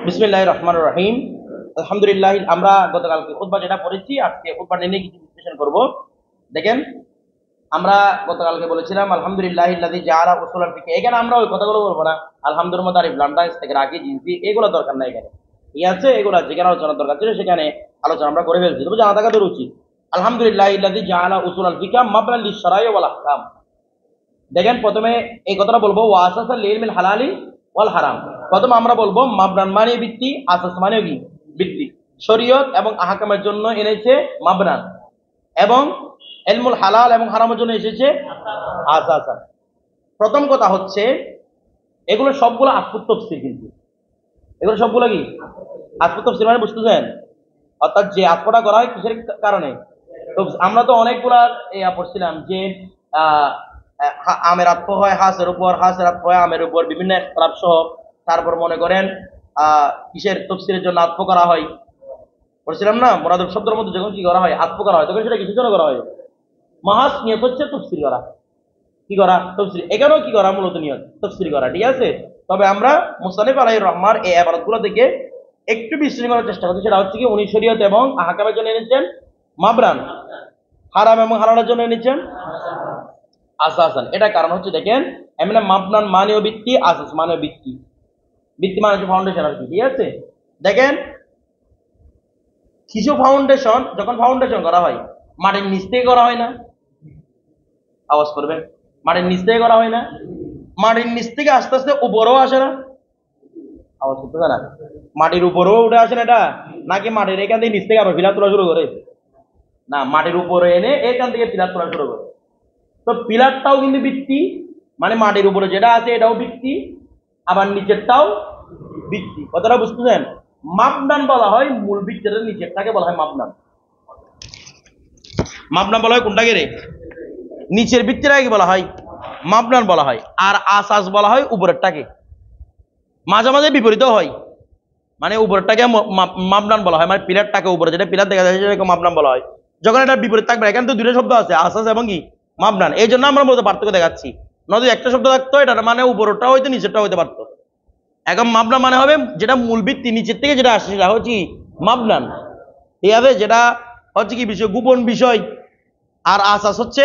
বিসমিল্লাহির রহমানির রহিম। আলহামদুলিল্লাহ, আমরা গতকালকে খুতবা যেটা পড়েছি আজকে খুতবা নিয়ে কিছু বিশ্লেষণ করব। দেখেন, আমরা গতকালকে বলেছিলাম আলহামদুলিল্লাহিল্লাযী জাআলা উসুলাল ফিকহ। এখানে আমরা ওই কথাগুলো বলবো না, আলহামদুলিল্লাহ মধ্যে আলিফ লাম টা থেকে রাখি জিনসি, এগুলো দরকার নাই এখানে। ঠিক আছে, এগুলো যেখানে আলোচনা দরকার ছিল সেখানে আলোচনা আমরা করে ফেলছি, তবে জানা থাকা তো উচিত। আলহামদুলিল্লাহিল্লাযী জাআলা উসুলাল ফিকহ মাবনান লিশ-শারা'i ওয়াল আহকাম। দেখেন, প্রথমে এই কথাটা বলবো ওয়া আসাসাল লিল হালালি ওয়াল হারাম। প্রথমে আমরা বলবো মাবনান মানে ভিত্তি, আসাস মানে কি ভিত্তি। শরীয়ত এবং আহকামের জন্য এনেছে মাবনান, এবং ইলমুল হালাল এবং হারামের জন্য এসেছে আসাসান। প্রথম কথা হচ্ছে এগুলো সবগুলো আসফুত তাফসীর, কিন্তু এগুলো সবগুলো কি আসফুত তাফসীর মানে বুঝতেছেন? অর্থাৎ যে আতফটা করা হয় কিসের কারণে? তো আমরা তো অনেকগুলা পড়ছিলাম যে আমের আত্ম হয় হাসের উপর, হাসের আত্ম হয় আমের উপর, বিভিন্ন ইখতিলাফ সহ। তারপর মনে করেন কিসের তাফসীরের জন্য আত্ম করা হয় বলছিলাম না, মুরাদব শব্দের মধ্যে যখন কি করা হয় আত্ম করা হয় তখন সেটা কিসের জন্য করা হয়? মাহাজ নিয়ত হচ্ছে তাফসীর করা। কি করা? তাফসীর। এখানেও কি করা? মূলত নিয়ত তাফসীর করা। ঠিক আছে, তবে আমরা মুসান্নিফ আলাইহির রহমান এই ইবারতগুলো থেকে একটু বিশ্লেষণ করার চেষ্টা করছি। সেটা হচ্ছে কি, উনি শরীয়ত এবং আহকামের জন্য এনেছেন মাবরান, হারাম এবং হালালের জন্য এনেছেন আসাসান। এটা কারণ হচ্ছে দেখেন, এমনি মাবনান মানেও ভিত্তি, আসাস মানেও ভিত্তি। ভিত্তি মানে হচ্ছে ফাউন্ডেশন আর কি। ঠিক আছে, দেখেন কিছু ফাউন্ডেশন যখন ফাউন্ডেশন করা হয় মাটির নিচ থেকে করা হয় না? আওয়াজ করবেন। মাটির নিচ থেকে করা হয় না? মাটির নিচ থেকে আস্তে আস্তে উপরেও আসে না? আওয়াজ করতেছে না? মাটির উপরেও উঠে আসে না এটা, নাকি মাটির এখান থেকে নিচ থেকে আবার পিলার তোলা শুরু করে? না, মাটির উপরে এনে এখান থেকে পিলার তোলা শুরু করে। তো পিলারটাও কিন্তু ভিত্তি, মানে মাটির উপরে যেটা আছে এটাও ভিত্তি, আবার নিচেরটাও ভিত্তি। কথাটা বুঝতেছেন? মাবনান বলা হয় মূল ভিত্তির নিচেরটাকে বলা হয় মাবনান। মাবনান বলা হয় কোনটাকে রে? নিচের ভিত্তিটাকে বলা হয় মাবনান বলা হয়, আর আসাস বলা হয় উপরেরটাকে। মাঝে মাঝে বিপরীতও হয়, মানে উপরেরটাকে মাবনান বলা হয়, মানে পিলারটাকে উপরে যেটা পিলার দেখা যায় সেটাকে মাবনান বলা হয়। যখন এটা বিপরীত থাকবে, এখানে তো দুটো শব্দ আছে, আসাস এবং কি মাবনান, এই জন্য আমরা মূলত পার্থক্য দেখাচ্ছি। নয়তো একটা শব্দ থাকতো, এটা মানে উপরটা হইতো নিচেরটা হইতে পারতো। এখন মাবনান মানে হবে যেটা মূল ভিত্তি নিচের থেকে যেটা আসে সেটা হচ্ছে মাবনান। ঠিক আছে, যেটা হচ্ছে কি বিষয়, গোপন বিষয়। আর আসাস হচ্ছে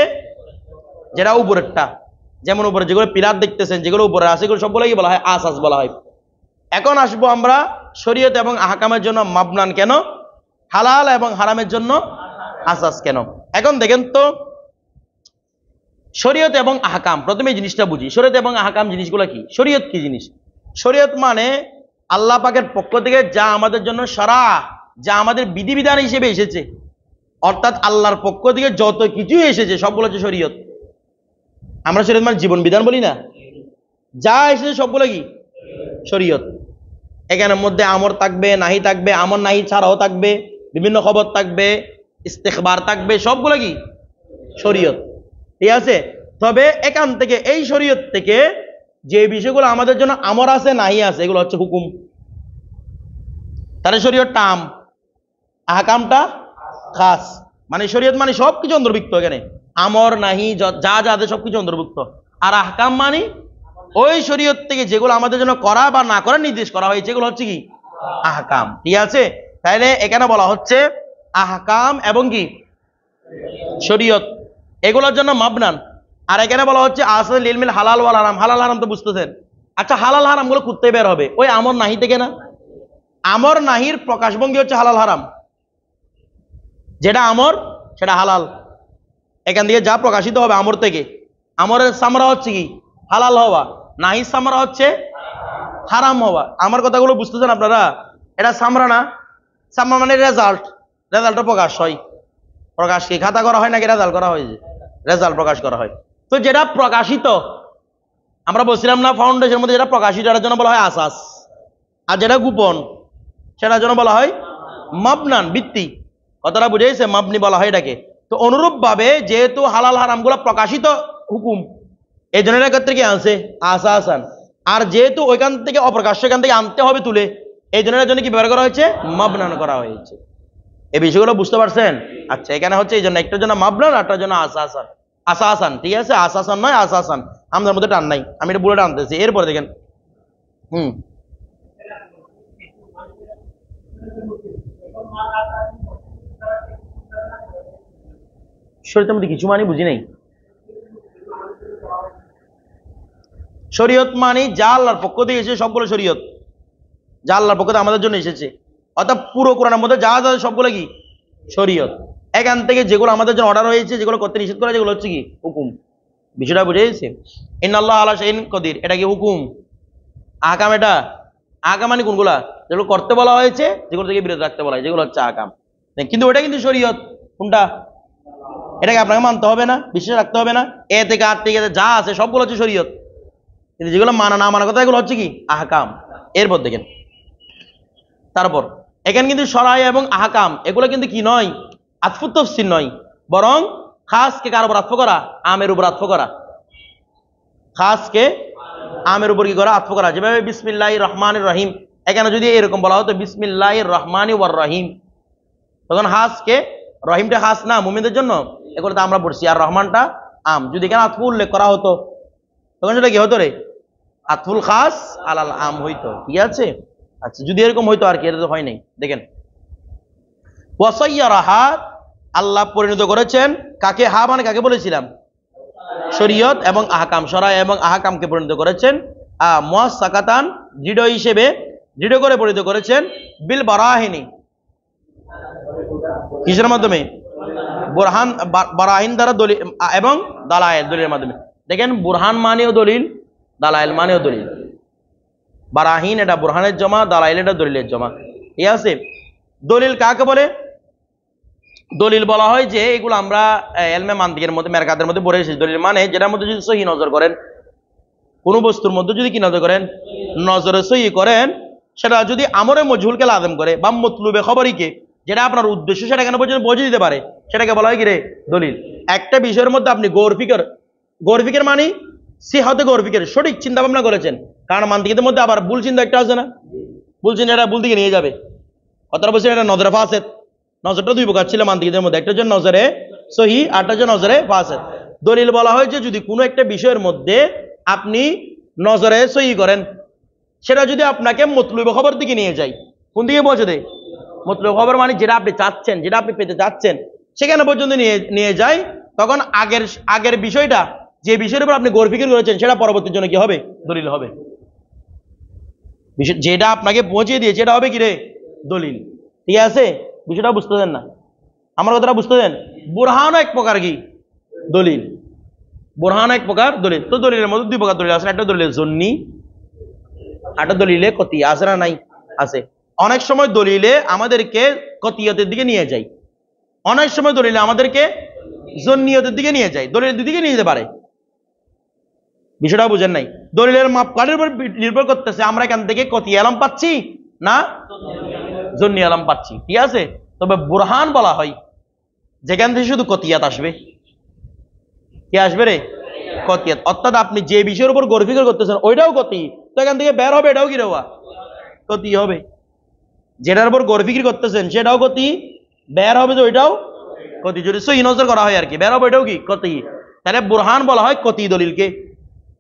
যেটা উপরেরটা, যেমন উপরে যেগুলো পিলার দেখতেছেন যেগুলো উপরে আছে সেগুলো সবগুলো কি বলা হয়? আসাস বলা হয়। এখন আসবো আমরা শরীয়ত এবং আহকামের জন্য মাবনান কেন, হালাল এবং হারামের জন্য আসাস কেন। এখন দেখেন তো, শরীয়ত এবং আহকাম, প্রথমে এই জিনিসটা বুঝি। শরীয়ত এবং আহকাম জিনিসগুলো কি? শরীয়ত কি জিনিস? শরীয়ত মানে আল্লাহ পাকের পক্ষ থেকে যা আমাদের জন্য শরা, যা আমাদের বিধিবিধান হিসেবে এসেছে, অর্থাৎ আল্লাহর পক্ষ থেকে যত কিছু এসেছে সবগুলো হচ্ছে শরীয়ত। আমরা শরীয়ত মানে জীবন বিধান বলি না, যা এসেছে সবগুলো কি শরীয়ত। এখানের মধ্যে আমর থাকবে, নাহি থাকবে, আমর নাহি ছাড়াও থাকবে, বিভিন্ন খবর থাকবে, ইস্তেখবার থাকবে, সবগুলো কি শরীয়ত। ঠিক আছে, তবে এখান থেকে এই শরীয়ত থেকে যে বিষয়গুলো আমাদের জন্য আমর আছে নাহি আছে এগুলো হচ্ছে হুকুম। তাহলে শরীয়তটা আম, আহকামটা খাস। মানে শরীয়ত মানে সবকিছু অন্তর্ভুক্ত, এখানে আমর নাহি যা যা আছে সবকিছু অন্তর্ভুক্ত। আর আহকাম মানে ওই শরীয়ত থেকে যেগুলো আমাদের জন্য করা বা না করার নির্দেশ করা হয়েছে এগুলো হচ্ছে কি আহকাম। ঠিক আছে, তাহলে এখানে বলা হচ্ছে আহকাম এবং কি শরীয়ত এগুলোর জন্য মাবনান। আর এখানে বলা হচ্ছে আসল ইলমিল হালাল ওয়াল হারাম। হালাল হারাম তো বুঝতেছেন। আচ্ছা, হালাল হারাম গুলো কোথায় বের হবে? ওই আমর নাহি থেকে না? আমর নাহির প্রকাশভঙ্গি হচ্ছে হালাল হারাম। যেটা আমর সেটা হালাল, এখান থেকে যা প্রকাশিত হবে আমর থেকে। আমরের সামরা হচ্ছে কি হালাল হওয়া, নাহির সামরা হচ্ছে হারাম হওয়া। আমার কথাগুলো বুঝতেছেন আপনারা? এটা সামরা না, সামরা মানে রেজাল্ট। রেজাল্টটা প্রকাশ হয়, প্রকাশ কি খাতা করা হয় নাকি রেজাল্ট করা হয়? রেজাল্ট প্রকাশ করা হয়। তো যেটা প্রকাশিত, আমরা বলছিলাম না ফাউন্ডেশনের মধ্যে যেটা প্রকাশিত এটার জন্য বলা হয় আসাস, আর যেটা গোপন সেটার জন্য বলা হয় মাবনান, ভিত্তি। কথাটা বুঝেছে? মাবনি বলা হয় এটাকে। তো অনুরূপ ভাবে যেহেতু হালাল হারাম গুলা প্রকাশিত হুকুম, এই জন্য এটার ক্ষেত্রে কি আছে আসাসান। আর যেহেতু ওইখান থেকে অপ্রকাশ্য এখান থেকে আনতে হবে তুলে, এই জন্য এর জন্য কি ব্যবহার করা হয়েছে? মাবনান করা হয়েছে। এই বিষয়গুলো বুঝতে পারছেন? আচ্ছা, এখানে হচ্ছে এই জন্য একটার জন্য মাবনান আরটার জন্য আসাসান। আসাসান, ঠিক আছে, আসাসান নয় আসাসান। আমাদের মধ্যে টান নাই, আমি এটা বুলেট আনতেছি। এরপরে দেখেন শরীয়তের মধ্যে কিছু মানি বুঝি নাই। শরীয়ত মানি যা আল্লাহর পক্ষ থেকে এসেছে সবগুলো শরীয়ত, যা আল্লাহর পক্ষ থেকে আমাদের জন্য এসেছে, অর্থাৎ পুরো কোরআনের মধ্যে যা যা সবগুলো কি শরীয়ত। এখান থেকে যেগুলো আমাদের জন্য অর্ডার হয়েছে, যেগুলো করতে নিষেধ করা, যেগুলো হচ্ছে কি হুকুম। বিষয়টা বুঝে গেছে? ইন্নাল্লাহ আলা শাইইন কদির, এটা কি হুকুম? আহকাম, এটা আহকাম মানে কোনগুলা? যেগুলো করতে বলা হয়েছে, যেগুলো থেকে বিরত রাখতে বলা হয়, যেগুলো হচ্ছে আহকাম। কিন্তু ওটা কিন্তু শরীয়ত। কোনটা? এটাকে আপনাকে মানতে হবে না, বিশ্বাস রাখতে হবে না। এ থেকে আর থেকে যা আছে সবগুলো হচ্ছে শরীয়ত, কিন্তু যেগুলো মানা না মানা কথা, এগুলো হচ্ছে কি আহকাম। এরপর দেখেন, তারপর এখানে কিন্তু শরাই এবং আহকাম এগুলো কিন্তু কি নয়, আতফু তাফসীর নয়, বরং খাসকে কার উপর আতফ করা? আমের উপর আতফ করা। খাসকে আমের উপর কি করা? আতফ করা। যেভাবে বিসমিল্লাহির রহমানির রহিম, এখানে যদি এরকম বলা হতো বিসমিল্লাহির রহমানি ওয়ার রহিম, তখন হাসকে, রহিমটা হাস না মুমিনদের জন্য, এগুলো তো আমরা পড়ছি, আর রহমানটা আম। যদি এখানে আতফু উল্লেখ করা হতো তখন সেটা কি হতো রে? আতফুল খাস আলাল আম হইতো। ঠিক আছে? আচ্ছা, যদি এরকম হইতো আর কি, এটা তো হয় নাই। দেখেন, ওয়াসাইয়ারাহা, আল্লাহ পরিণত করেছেন কাকে? হা মানে কাকে বলেছিলাম? শরীয়ত এবং আহকাম, শরাই এবং আহকামকে পরিণত করেছেন মুয়াসসাকাতান, দৃঢ় হিসেবে, দৃঢ় করে পরিণত করেছেন বিল বারাহিনী, কিসের মাধ্যমে? বুরহান, বারাহিন দ্বারা, দলিল এবং দালায়েল, দলিলের মাধ্যমে। দেখেন, বুরহান মানেও দলিল, দালায়েল মানেও দলিল। বারাহিন এটা বুরহানের জমা, দালায়েল এটা দলিলের জমা। ঠিক আছে? দলিল কাকে বলে? দলিল বলা হয় যে এগুলো আমরা এলমে মান্তিকের মধ্যে, মেরকাতের মধ্যে পড়ে এসেছি। দলিল মানে যেটার মধ্যে যদি সহি নজর করেন, কোন বস্তুর মধ্যে যদি কি নজর করেন, নজরে সহি করেন, সেটা যদি আমরে মজহুলকে লাজম করে বা মতলুবে খবরিকে, যেটা আপনার উদ্দেশ্য সেটা কেন পর্যন্ত পৌঁছে দিতে পারে, সেটাকে বলা হয় কি রে? দলিল। একটা বিষয়ের মধ্যে আপনি গৌরফিকের মানে সিহতে গৌরফিকের সঠিক চিন্তা ভাবনা করেছেন, কারণ মান্তিকের মধ্যে আবার ভুল চিন্তা একটা আছে না? ভুল চিন্তা এটা ভুল দিকে নিয়ে যাবে। কথাটা বলছেন, এটা নজরে ফাসেদ। নজরটা দুই প্রকার ছিল মান্তিকদের মধ্যে, একটা হচ্ছে নজরে সহি, আরটা হচ্ছে নজরে ফাসেদ। দলিল বলা হয় যে যদি কোনো একটা বিষয়ের মধ্যে আপনি নজরে সহি করেন, সেটা যদি আপনাকে মতলুবে খবর দিকে নিয়ে যায়, কোন দিকে পৌঁছে দেয়? মতলুবে খবর মানে যেটা আপনি চাচ্ছেন, যেটা আপনি পেতে চাচ্ছেন, সেখানে পর্যন্ত নিয়ে যায়, তখন আগের বিষয়টা, যে বিষয়ের উপর আপনি গৌর ফিকির করেছেন, সেটা পরবর্তীর জন্য কি হবে? দলিল হবে। যেটা আপনাকে পৌঁছে দিয়েছে এটা হবে কি রে? দলিল। ঠিক আছে? বিষয়টা বুঝতে দেন না, আমার কথাটা বুঝতে দেন। বুরহান এক প্রকার কি দলিল, বুরহান এক প্রকার দলিল। তো দলিলের মধ্যে দুই প্রকার দলিল আছে, একটা দলিলে জন্নি, একটা দলিলে কতি। আছে না নাই? আছে। অনেক সময় দলিলে আমাদেরকে কতিয়াতের দিকে নিয়ে যায়, অনেক সময় দলিলে আমাদেরকে জন্নিয়তের দিকে নিয়ে যায়। দলিলের দুদিকে নিয়ে যেতে পারে। বিষয়টা বুঝেন নাই? দলিলের মাপকাঠির উপর নির্ভর করতেছে আমরা এখান থেকে কতি আলাম পাচ্ছি না জন্নি আলাম পাচ্ছি। ঠিক আছে? তবে বুরহান বলা হয় যেখান থেকে শুধু কতিয়াত আসবে। কি আসবে রে? কতিয়াত। অর্থাৎ আপনি যে বিষয়ের উপর গৌর ফিকির করতেছেন ওইটাও কতি, তো এখান থেকে বের হবে এটাও কি রেওয়া? কতি হবে। যেটার উপর গৌর ফিকির করতেছেন সেটাও কতি, বের হবে যে ওইটাও কতি। যদি সহি নজর করা হয় আর কি, বের হবে এটাও কি কতি। তাহলে বুরহান বলা হয় কতি দলিলকে,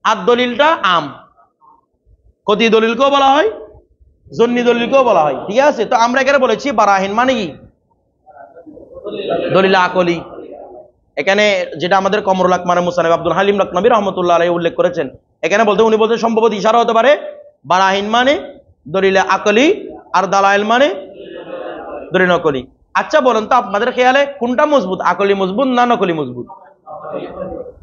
আর দলিলটা আম। কতি দলিলকেও বলা হয়, জন্নি দলিলকেও বলা হয়। ঠিক আছে? তো আমরা এখানে বলেছি বারাহিন মানে কি? দলিল আকলি। এখানে যেটা আমাদের কমরুল আকমার মুসানবিব আব্দুল হালিম লখনবী রহমতুল্লাহ আলাইহি উল্লেখ করেছেন, এখানে উনি বলতে সম্ভবত ইশারা হতে পারে বারাহিন মানে দলিল আকলি, আর দালাইল মানে দলিল নকলি। আচ্ছা বলেন তো আপনাদের খেয়ালে কোনটা মজবুত, আকলি মজবুত না নকলি মজবুত?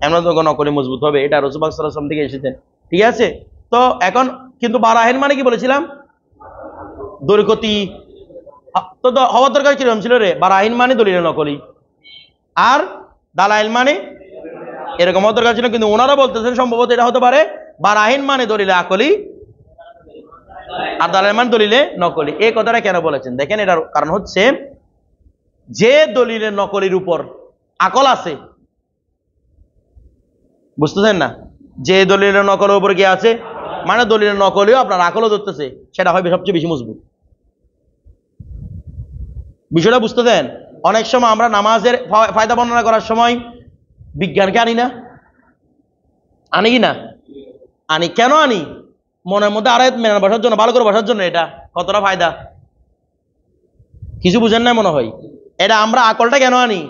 এমন তো নকলি মজবুত হবে, এটা রাসূল সাল্লাল্লাহু আলাইহি ওয়াসাল্লাম থেকে এসেছেন। ঠিক আছে? তো এখন কিন্তু বারাহিন মানে কি বলেছিলাম? দলিকতি। তো হওয়ার দরকার কিরকম ছিল রে? বারাহিন মানে দলিল নকলি, আর দালাইল মানে এরকম হওয়ার দরকার ছিল, কিন্তু ওনারা বলতেছেন সম্ভবত এটা হতে পারে বারাহিন মানে দলিলে আকলি, আর দালাইল মানে দলিলে নকলি। এই কথাটা কেন বলেছেন দেখেন, এটার কারণ হচ্ছে যে দলিলের নকলির উপর আকল আছে, বুঝতেছেন না? যে দলিলের নকলের উপর কি আছে, মানে দলিলের নকলিও আপনার আকলও ধরতেছে, সেটা হবে সবচেয়ে বেশি মজবুত। বিষয়টা বুঝতে দেন। অনেক সময় আমরা নামাজের ফায়দা বর্ণনা করার সময় বিজ্ঞানকে আনি না, আনি কি না? আনি। কেন আনি? মনের মধ্যে আরেক মেনে বসার জন্য, ভালো করে বসার জন্য। এটা কতটা ফায়দা কিছু বুঝেন না মনে হয়। এটা আমরা আকলটা কেন আনি?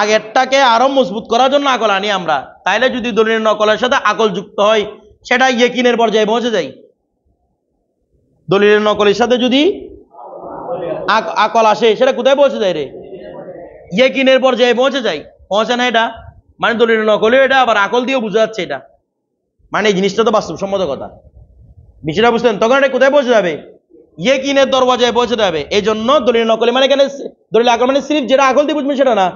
আগেরটাকে আরো মজবুত করার জন্য আকল আনি আমরা, তাইলে যদি দলিলের নকলের সাথে আকল যুক্ত হয় সেটা ইয়েকিনের পর্যায়ে পৌঁছে যায়। দলিলের নকলের সাথে যদি আকল আসে সেটা কোথায় পৌঁছে যায় রে? ইয়েকিনের পর্যায়ে পৌঁছে যায়। পৌঁছে না এটা মানে দলিলের নকলেও এটা আবার আকল দিয়েও বোঝা যাচ্ছে এটা, মানে এই জিনিসটা তো বাস্তবসম্মত কথা। বিষয়টা বুঝলেন? তখন এটা কোথায় পৌঁছে যাবে? ইয়েকিনের দরওয়াজায় পৌঁছে যাবে। এই জন্য দলিলের নকলি মানে এখানে দলিল আকল মানে সিরিফ যেটা আকল দিয়ে বুঝবেন সেটা না,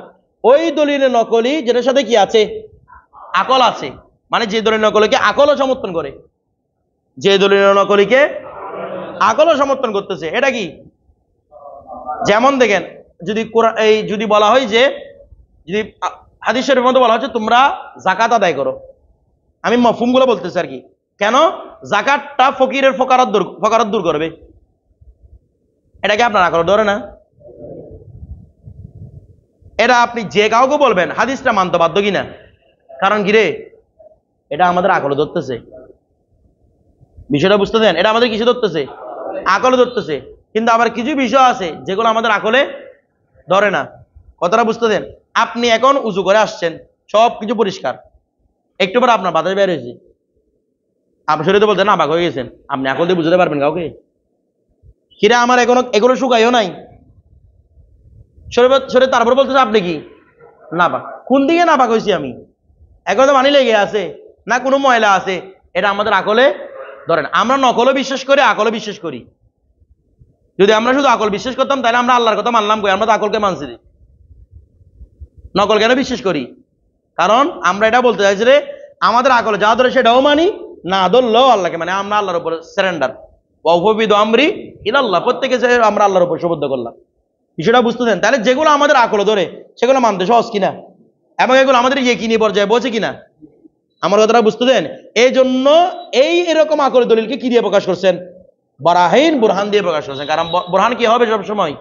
ওই দলিলের নকলি যেটার সাথে কি আছে? আকল আছে। মানে যে দলিলের নকলিকে আকলও সমর্থন করে, যে দলিলের নকলিকে আকলও সমর্থন করতেছে। এটা কি? যেমন দেখেন, যদি এই যদি বলা হয় যে, যদি হাদিস শরীফের মধ্যে বলা হচ্ছে তোমরা যাকাত আদায় করো, আমি মফহুমগুলো বলতেছি আর কি। কেন? যাকাতটা ফকিরের ফকারত দূর করবে। এটাকে আপনার আকল ধরে না? এটা আপনি যে কাউকে বলবেন হাদিসটা মানতে বাধ্য কিনা? কারণ কি রে? এটা আমাদের আকল ধরতেছে। বিষয়টা বুঝতে দেন, এটা আমাদের কিছু ধরতেছে? আকলে ধরতেছে। কিন্তু আবার কিছু বিষয় আছে যেগুলো আমাদের আকলে ধরে না। কথাটা বুঝতে দেন। আপনি এখন উজু করে আসছেন, সব কিছু পরিষ্কার, একটু পর আপনার বাতাস বের হয়েছে, আপনি শরীরে বলতেন না, বাঘ হয়ে গেছেন, আপনি আকল দিয়ে বুঝতে পারবেন কাউকে? কিরা আমার এগুলো শুকাইও নাই শরীরে, তারপর বলতেছে আপনি কি নাপাক? কোন দিকে নাপাক হয়েছি আমি? এখন তো পানি লেগে আছে না, কোনো ময়লা আছে, এটা আমাদের আকলে ধরেন। আমরা নকলও বিশ্বাস করি, আকলও বিশ্বাস করি। যদি আমরা শুধু আকল বিশ্বাস করতাম তাহলে আমরা আল্লাহর কথা মানলাম কই? আমরা তো আকলকে মানছি। নকল কেন বিশ্বাস করি? কারণ আমরা এটা বলতে চাইছি রে, আমাদের আকলে যা ধরে সেটাও মানি, না ধরলেও আল্লাহকে মানে আমরা আল্লাহর উপর সারেন্ডার। ওয়াফবিদু আমরি ইলাল্লাহ, প্রত্যেকে আমরা আল্লাহর উপর সুবদ্ধ করলাম। বিষয়টা বুঝতে দেন। তাহলে যেগুলো আমাদের আকল ধরে সেগুলো মানতে সহজ কিনা, এবং এগুলো আমাদের ইয়েকিনি পর্যায়ে পৌঁছে কিনা, আমার কথাটা বুঝতে দেন। এই জন্য এরকম আকল দলিলকে কি দিয়ে প্রকাশ করছেন? বারাহিন, বুরহান দিয়ে প্রকাশ করছেন। কারণ বুরহান কি হবে? সব সময়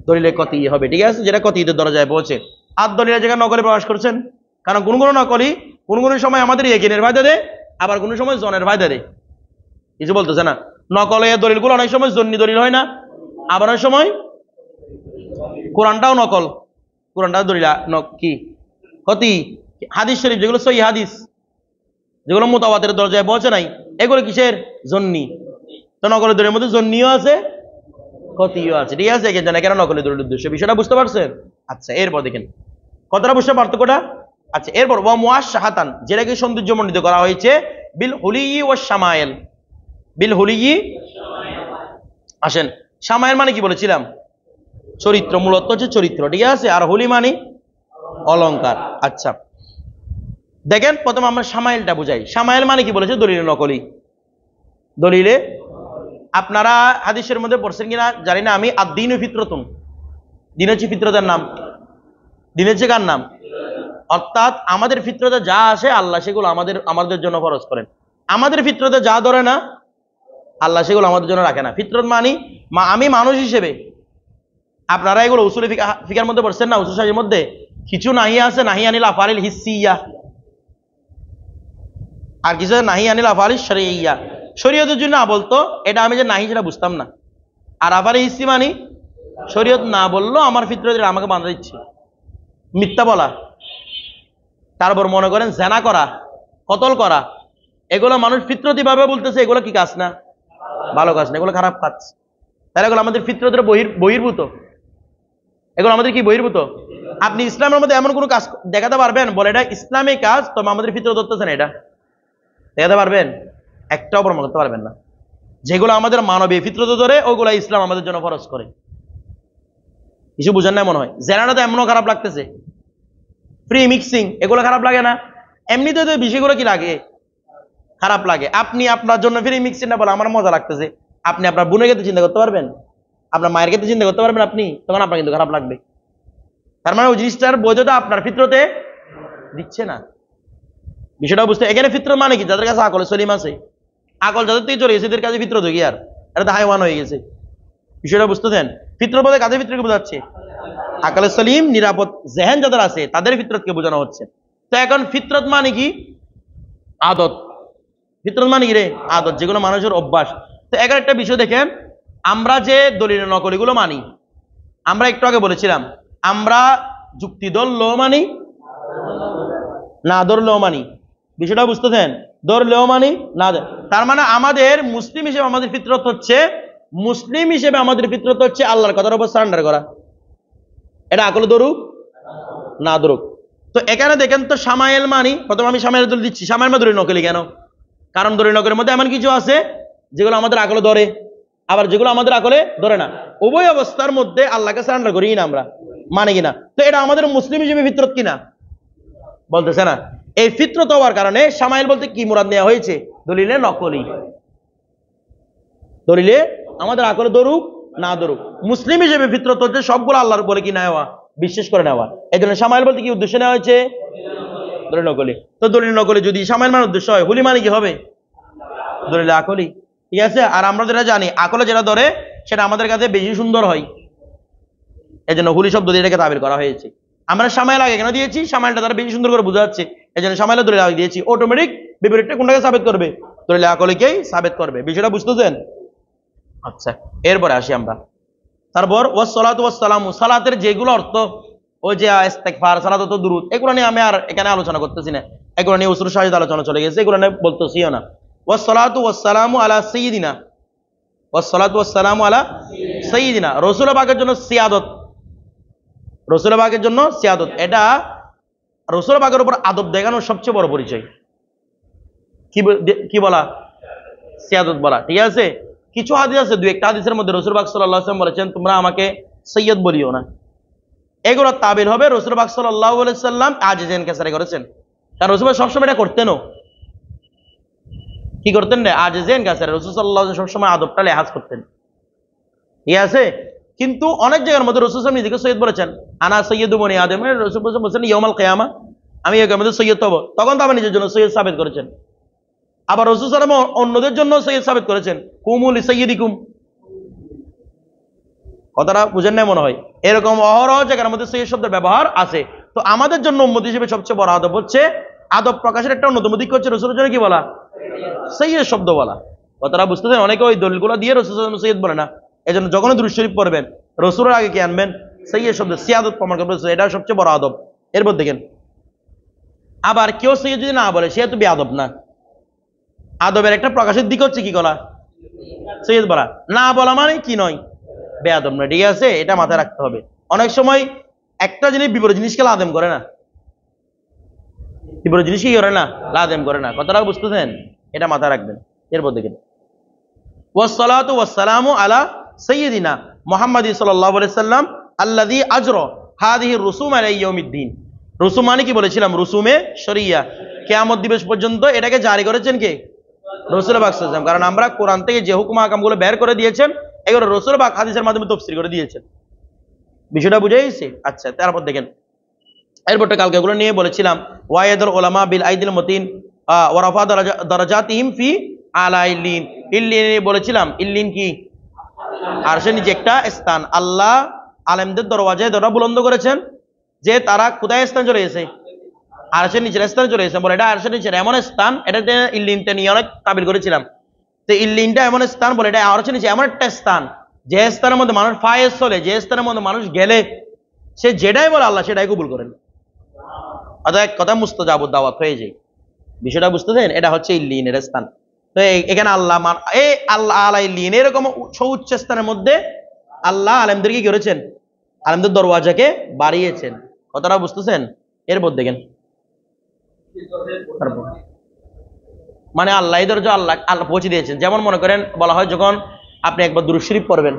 দলিলে কতি হবে, ঠিক আছে, যেটা কতিদের দরজায় পৌঁছে। আর দলিলের জায়গায় নকলে প্রকাশ করছেন, কারণ কোন কোন নকলি কোন কোন সময় আমাদের ইয়েকিনের ফায়দা দেয়, আবার কোন সময় জনের ফায়দা দেয়। কিছু বলতেছে না? নকলে দলিলগুলো অনেক সময় জন্নি দলিল হয় না, আবার অনেক সময় কোরআনটাও নকল, কোরআনটাও দলিল কি কতি। হাদিস শরীফ যেগুলো সহিহ হাদিস, যেগুলো মুতাওয়াতির দরজায় পৌঁছে নাই, এগুলো কিসের? জন্নি। তো নকলের দলিলের মধ্যে জন্নিও আছে, কতিও আছে, ঠিক আছে। কেন নকলের দলিলের উদ্দেশ্য, বিষয়টা বুঝতে পারছেন? আচ্ছা, এরপর দেখেন কতটা বুঝতে পার্থক্যটা। আচ্ছা, এরপর ওয়া মুআশশাহাতান, যেটাকে সৌন্দর্যমণ্ডিত করা হয়েছে, বিল হুলিয়ি ওয়াশ শামায়েল, বিল হুলিয়ি। আসেন, শামায়েল মানে কি বলেছিলাম? চরিত্র, মূলত হচ্ছে চরিত্র, ঠিক আছে। আর হুলি মানে অলংকার। আচ্ছা দেখেন, প্রথমে আমরা শামায়েলটা বুঝাই। শামায়েল মানে কি বলেছে? দলিলে নকলি। দলিলে আপনারা হাদিসের মধ্যে পড়ছেন কিনা জানি না আমি, আদ-দীনু ফিতরাতুন, দিন হচ্ছে ফিতরতের নাম। দিন হচ্ছে কার নাম? অর্থাৎ আমাদের ফিতরতে যা আসে আল্লাহ সেগুলো আমাদের জন্য ফরজ করেন। আমাদের ফিতরতে যা ধরে না আল্লাহ সেগুলো আমাদের জন্য রাখে না। ফিতরত মানি আমি মানুষ হিসেবে, আপনারা এগুলো উসুল ফিকার মধ্যে পড়ছেন না, উসুল শাহীর মধ্যে কিছু নাহি আছে, নাহি আনিল আফআলিল হিসসিয়া, আর কিছু নাহি আনিল আফআলিশ শরঈয়া। শরীয়তের জন্য বলতো, এটা আমি যে নাহি সেটা বুঝতাম না। আর আফআলিল হিসসি মানি শরীয়ত না বললো আমার ফিতরতে আমাকে বাঁধা দিচ্ছে, মিথ্যা বলা। তারপর মনে করেন জেনা করা, কতল করা, এগুলো মানুষ ফিতরতি ভাবে বলতেছে এগুলো কি কাজ না? ভালো কাজ না, এগুলো খারাপ কাজ। তাহলে এগুলো আমাদের ফিতরতের বহির্ভূত, এগুলো আমাদের কি বহির্ভূত? আপনি ইসলামের মধ্যে এমন কোন কাজ দেখাতে পারবেন বলে এটা ইসলামিক কাজ, তবে আমাদের ফিতরত ধরতেছে না, এটা দেখাতে পারবেন? একটাও প্রমাণ করতে পারবেন না। যেগুলো আমাদের মানবীয় ফিতরত ধরে ওগুলো ইসলাম আমাদের জন্য ফরজ করে। কিছু বুঝেন না মনে হয়? জেনাটা তো এমনও খারাপ লাগতেছে, ফ্রি মিক্সিং, এগুলো খারাপ লাগে না? এমনিতে তো বিষয়গুলো কি লাগে? খারাপ লাগে। আপনি আপনার জন্য ফ্রি মিক্সিংটা বলে আমার মজা লাগতেছে, আপনি আপনার বোনের ক্ষেত্রে চিন্তা করতে পারবেন? আপনার মায়ের ক্ষেত্রে চিন্তা করতে পারবেন আপনি? তখন আপনার কিন্তু খারাপ লাগবে। তার মানে ওই জিনিসটার বৈধতা আপনার ফিতরতে দিচ্ছে না। বিষয়টা বুঝতে, এখানে ফিতরত মানে কি? যাদের কাছে আকলে সলিম আছে, আকল যাদের থেকে চলে গেছে এদের কাছে ফিতরত হয়ে আর এটা তো হাইওয়ান হয়ে গেছে। বিষয়টা বুঝতে দেন। ফিতরত বলতে কাদের ফিতরতকে বোঝাচ্ছে? আকলে সলিম নিরাপদ জেহেন যাদের আছে তাদের ফিতরতকে বোঝানো হচ্ছে। তো এখন ফিতরত মানে কি? আদত। ফিতরত মানে কি রে? আদত, যেগুলো মানুষের অভ্যাস। তো এখন একটা বিষয় দেখেন, আমরা যে দলিল নকলিগুলো মানি, আমরা একটু আগে বলেছিলাম আমরা যুক্তি ধরলেও মানি, না ধরলেও মানি। বিষয়টা বুঝতেছেন? ধরলেও মানি, না। তার মানে আমাদের মুসলিম হিসেবে আমাদের ফিতরত হচ্ছে, আল্লাহর কথার উপর সারেন্ডার করা। এটা আকলে ধরুক না ধরুক। তো এখানে দেখেন তো সামাইল মানি, প্রথমে আমি সামাইল দলিল দিচ্ছি। সামাইল দলিল নকলি কেন? কারণ দলিল নকলের মধ্যে এমন কিছু আছে যেগুলো আমাদের আকলে ধরে, আবার যেগুলো আমাদের আকলে ধরে না। উভয় অবস্থার মধ্যে আল্লাহকে সারেন্ডার করি না আমরা, মানে কিনা? তো এটা আমাদের মুসলিম হিসেবে ফিতরত কিনা? বলতেছে না। এই ফিতরত হওয়ার কারণে সামাইল বলতে কি মুরাদ নেওয়া হয়েছে? দলিলে নকলি। দলিলে আমাদের আকলে ধরুক না ধরুক, মুসলিম হিসেবে ফিতরত হচ্ছে সবগুলো আল্লাহর বলে কি নেওয়া, বিশ্বাস করে নেওয়া। এই জন্য সামাইল বলতে কি উদ্দেশ্য নেওয়া হয়েছে? দলিল নকলি। তো দলিল নকলি যদি সামাইল মানে উদ্দেশ্য হয়, হুলি মানে কি হবে? দলিল আকলি। ঠিক আছে? আর আমরা যেটা জানি আকলে যেটা ধরে সেটা আমাদের কাছে বেশি সুন্দর হয়, এই জন্য হুলি শব্দ দিয়ে এটাকে তাবির করা হয়েছে। আমরা সামাইল আগে কেন দিয়েছি? সামাইলটা তারা বেশি সুন্দর করে বোঝা যাচ্ছে, এই জন্য সামাইল দলিল আগে দিয়েছি। অটোমেটিক বিপরীতটা কোনটাকে সাবেত করবে? দলিল আকলিকেই সাবেত করবে। বিষয়টা বুঝতেছেন? আচ্ছা, এরপরে আসি আমরা। তারপর ওয়াসসালাতু ওয়াসসালামু, সালাতের যেগুলো অর্থ, ওই যে ইস্তেগফার, সালাত তো দুরূদ, এগুলো নিয়ে আমি আর এখানে আলোচনা করতেছি না। এগুলো নিয়ে উসুল শাহিদ আলোচনা চলে গেছে, এগুলো নিয়ে বলতেছিও না। ওয়াসসালাতু ওয়াসসালামু আলা সাইয়্যিদিনা, ওয়াসসালাতু ওয়াসসালামু আলা সাইয়্যিদিনা, রাসূল পাকের জন্য সিয়াদত, রাসূল পাকের জন্য সিয়াদত। এটা রাসূল পাকের উপর আদব দেখানোর সবচেয়ে বড় পরিচয়। কি বলা? সিয়াদত বলা। ঠিক আছে? কিছু হাদিস আছে, দুই একটা হাদিসের মধ্যে রাসূল পাক সাল্লাল্লাহু আলাইহি ওয়াসাল্লাম বলেছেন তোমরা আমাকে সৈয়দ বলিও না। এগুলো তাবিল হবে রাসূল পাক সাল্লাল্লাহু আলাইহি ওয়াসাল্লাম আজিজেন কেসারে করেছেন। কারণ রাসূল সবসময় এটা করতেনও। কি করতেন না? আজিজেন কেসারে রাসূল সাল্লাল্লাহু আলাইহি ওয়াসাল্লাম সবসময় আদবটা লেহাজ করতেন। ঠিক আছে? কিন্তু অনেক জায়গার মধ্যে রাসূল সাল্লাল্লাহু আলাইহি ওয়াসাল্লাম নিজেকে সৈয়দ বলেছেন, আনা সৈয়দু বনি আদম। রাসূল বলেছেন ইয়াউমাল কিয়ামা আমি এই কিয়ামতে সৈয়দ হব, তখন তো আবার নিজের জন্য সৈয়দ সাবেত করেছেন। আবার রাসূল সাল্লাল্লাহু আলাইহি ওয়াসাল্লাম অন্যদের জন্য সৈয়দ সাবেত করেছেন, কুমু লিসাইয়্যিদিকুম। কথাটা বুঝেন না মনে হয়? এরকম অহরহ জায়গার মধ্যে সৈয়দ শব্দের ব্যবহার আছে। তো আমাদের জন্য উম্মত হিসেবে সবচেয়ে বড় আদব হচ্ছে, আদব প্রকাশের একটা অন্যতম দিক হচ্ছে রাসূলের জন্য কি বলা? সৈয়দ শব্দ বলা। কথাটা বুঝতেছেন? অনেকে ওই দলিলগুলো দিয়ে রাসূল সাল্লাল্লাহু আলাইহি ওয়াসাল্লাম সৈয়দ বলে না। এজন্য যখন দুরূদ শরীফ পড়বেন রাসূলের আগে কি আনবেন? সৈয়দ শব্দ, সিয়াদত প্রমাণ করবেন। এটা সবচেয়ে বড় আদব। এরপর দেখেন, আবার কেউ সৈয়দ যদি না বলে সে তো বেয়াদব না। আদবের একটা প্রকাশের দিক হচ্ছে কি বলা? সৈয়দ বলা। না বলা মানে কি নয়? বেয়াদব না। ঠিক আছে? এটা মাথায় রাখতে হবে। অনেক সময় একটা জিনিস বিপরীত জিনিসকে লাদেম করে না, বিপরীত জিনিস কি করে না? লাদেম করে না। কথাটা বুঝতেছেন? এটা মাথায় রাখবেন। এরপর দেখেন, ওয়াসসালাতু ওয়াসসালামু আলা সাইয়্যিদিনা মুহাম্মাদি সাল্লাল্লাহু আলাইহি সাল্লাম আল্লাযী আজরা হাযিহি রুসুম আলা ইয়াউমিদ্দিন। রুসুম মানে কি বলেছিলাম? রুসুমে শরিয়া, কিয়ামত দিবস পর্যন্ত এটাকে জারি করেছেন কে? রাসূল পাক সাল্লাল্লাহু আলাইহি ওয়াসাল্লাম। কারণ আমরা কোরআন থেকে যে হুকুম আহকামগুলো বের করে দিয়েছেন এগুলো রাসূল পাক হাদিসের মাধ্যমে তাফসীর করে দিয়েছেন। বিষয়টা বুঝে গেছে? আচ্ছা, তারপর দেখেন, এরপরটা কালকে এগুলো নিয়ে বলেছিলাম, ওয়াইদুল উলামা বিল আইদিল মতিন ওয়া রাফা দারাজাতিহিম ফি আলা ইল্লিন। ইল্লিন বলেছিলাম, ইল্লিন কি? আরশের নিচে একটা স্থান। আল্লাহ আলেমদের দরওয়াজায় দরজা বুলন্দ করেছেন যে তারা কোথায় স্থান চলে গেছে? আরশের নিচের স্থানে চলে গেছে। বলে এটা আরশের নিচের এমন স্থান, এটাতে ইল্লিনটা নিয়ে অনেক তাবির করেছিলাম। তো ইল্লিনটা এমন স্থান, বলে এটা আরশের নিচে এমন একটা স্থান যে স্থানের মধ্যে মানুষ ফায়েজ চলে, যে স্থানের মধ্যে মানুষ গেলে সে যেটাই বলে আল্লাহ সেটাই কবুল করেন। অর্থাৎ এক কথা মুস্তাজাবুদ দাওয়াত হয়ে যায়। বিষয়টা বুঝতেছেন? এটা হচ্ছে ইল্লিনের স্থান। তো এখানে আল্লাহ আল্লাহ আলা ইল্লিন, এরকম সুউচ্চ স্থানের মধ্যে আল্লাহ আলেমদেরকে কি করেছেন? আলেমদের দরওয়াজাকে বাড়িয়েছেন। কথাটা বুঝতেছেন? এরপর দেখেন, মানে আল্লাহ এই দরজা আল্লাহ পৌঁছে দিয়েছেন। যেমন মনে করেন বলা হয় যখন আপনি একবার দুরূদ শরীফ পড়বেন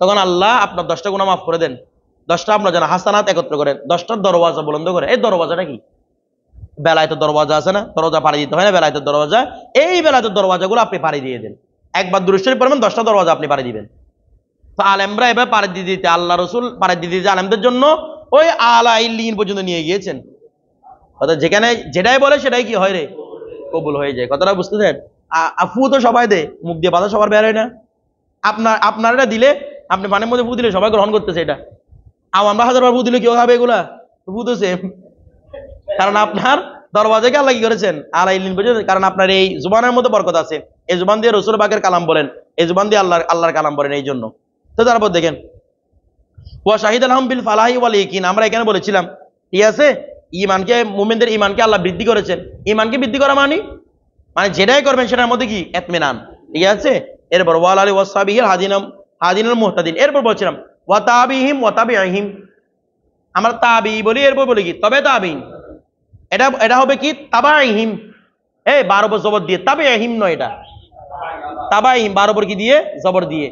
তখন আল্লাহ আপনার 10টা গুনাহ মাফ করে দেন, 10টা আপনার যেন হাসানাত একত্র করেন, 10টার দরওয়াজা বুলন্দ করে। এই দরওয়াজাটা কি? বেলায়েতের দরওয়াজা আছে না? দরজা পাড়ি দিতে হয় না? বেলায়েতের দরওয়াজা। এই বেলায়েতের দরওয়াজাগুলো আপনি পাড়ি দিয়ে দেন। একবার দুরূদ শরীফ পড়বেন, 10টা দরওয়াজা আপনি পাড়ি দিবেন। তো আলেমরা এবার পাড়ি দিয়ে দিতে, আল্লাহ রসুল পাড়ি দিয়ে দিতে আলেমদের জন্য ওই আলা ইল্লিন পর্যন্ত নিয়ে গিয়েছেন। অর্থাৎ যেখানে যেটাই বলে সেটাই কি হয় রে? কবুল হয়ে যায়। কথাটা বুঝতেছেন? ফু তো সবাই দে, মুখ দিয়ে বাধা সবার বের হয় না। আপনার এটা দিলে, আপনি পানির মধ্যে ফু দিলে সবাই গ্রহণ করতেছে এটা। আমরা 1000বার ফু দিলে কেউ খাবে এগুলা? ফু তো সেম। কারণ আপনার দরওয়াজাকে আল্লাহ কি করেছেন? আলা ইল্লিন পর্যন্ত। কারণ আপনার এই জুবানের মধ্যে বরকত আছে, এই জুবান দিয়ে রাসূল পাকের কালাম বলেন, এই জুবান দিয়ে আল্লাহর কালাম বলেন, এই জন্য। তো তারপর দেখেন, ওয়া শাহিদ আলহাম বিল ফালাহি ওয়াল ইয়াকিন, আমরা এখানে বলেছিলাম, ঠিক আছে, ঈমানকে, মুমিনদের ঈমানকে আল্লাহ বৃদ্ধি করেছেন। ঈমানকে বৃদ্ধি করা মানে যেটাই করবেন সেটার মধ্যে কি ইতমিনান, ঠিক আছে। এরপর ওয়াল আলি ওয়াসহাবিহিল হাদিনুল মুহতাদিন, এরপর বলছিলাম ওয়া তাবিহিম ওয়া তাবিইহিম, আমরা তাবি বলি, এরপর বলি কি তবে তাবিন, এটা হবে কি তাবাইহিম, 12 উপর জবর দিয়ে, তাবিইহিম নয়, এটা তাবাইহিম 12 উপর কি দিয়ে, জবর দিয়ে।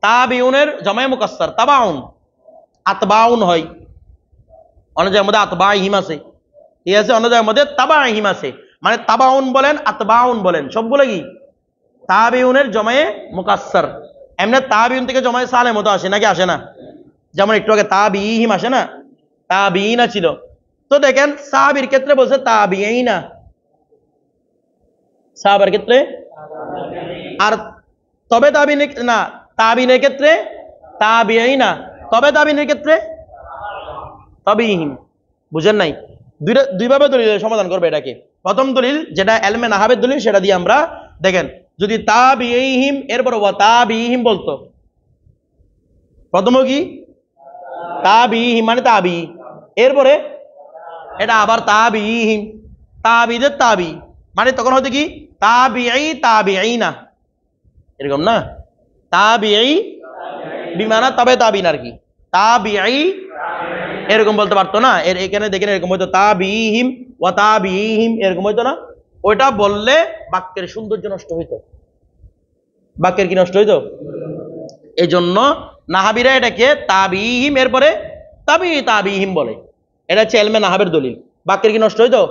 তাবিউনের জামায়ে মুকাসসার তাবাউন, আতবাউন হয়, অন্য জায়গার মধ্যে আতবাইহিম আছে, ঠিক আছে, অন্য জায়গার মধ্যে তাবাইহিম আছে, মানে তাবাউন বলেন আতবাউন বলেন সবগুলো কি তাবিউনের জামায়ে মুকাসসার। এমনি তাবিউন থেকে জামায়ে সালেম তো আসে নাকি আসে না? যেমন একটু আগে তাবিইহিম আসে না, তাবিইনা ছিল। তো দেখেন সাহাবীর ক্ষেত্রে বলছে তাবিঈনা, সাহাবার ক্ষেত্রে, আর তবে তাবিন না, তাবিনের ক্ষেত্রে তাবিঈনা, তবে তাবিনের ক্ষেত্রে তাবিইহিম। বুঝেন নাই? দুইভাবে দলিলের সমাধান করবে এটাকে। প্রথম দলিল যেটা এলমে নাহাবের দলিল, সেটা দিয়ে আমরা দেখেন, যদি তাবিঈহিম এরপর ওয়া তাবিইহিম বলতো, প্রথম কি তাবিঈহিম মানে তাবি, এরপরে এটা আবার তাবিঈহিম, তাবিদের তাবি, মানে তখন হয়তো কি তাবিঈ তাবিঈনা, এরকম না, তাবিঈ বিমানা তবে তাবিন আর কি, তাবিঈ এরকম বলতে পারতো না। এখানে দেখেন এরকম হয়তো তাবিইহিম ওয়া তাবিইহিম, এরকম হইতো না। ওইটা বললে বাক্যের সৌন্দর্য নষ্ট হইতো, বাক্যের কি নষ্ট হইতো। এই জন্য নাহাবিরা এটাকে তাবিইহিম এরপরে তাবিইহিম বলে, এটা হচ্ছে এলমে নাহাবের দলিল। বাক্যের কি নষ্ট হইতো,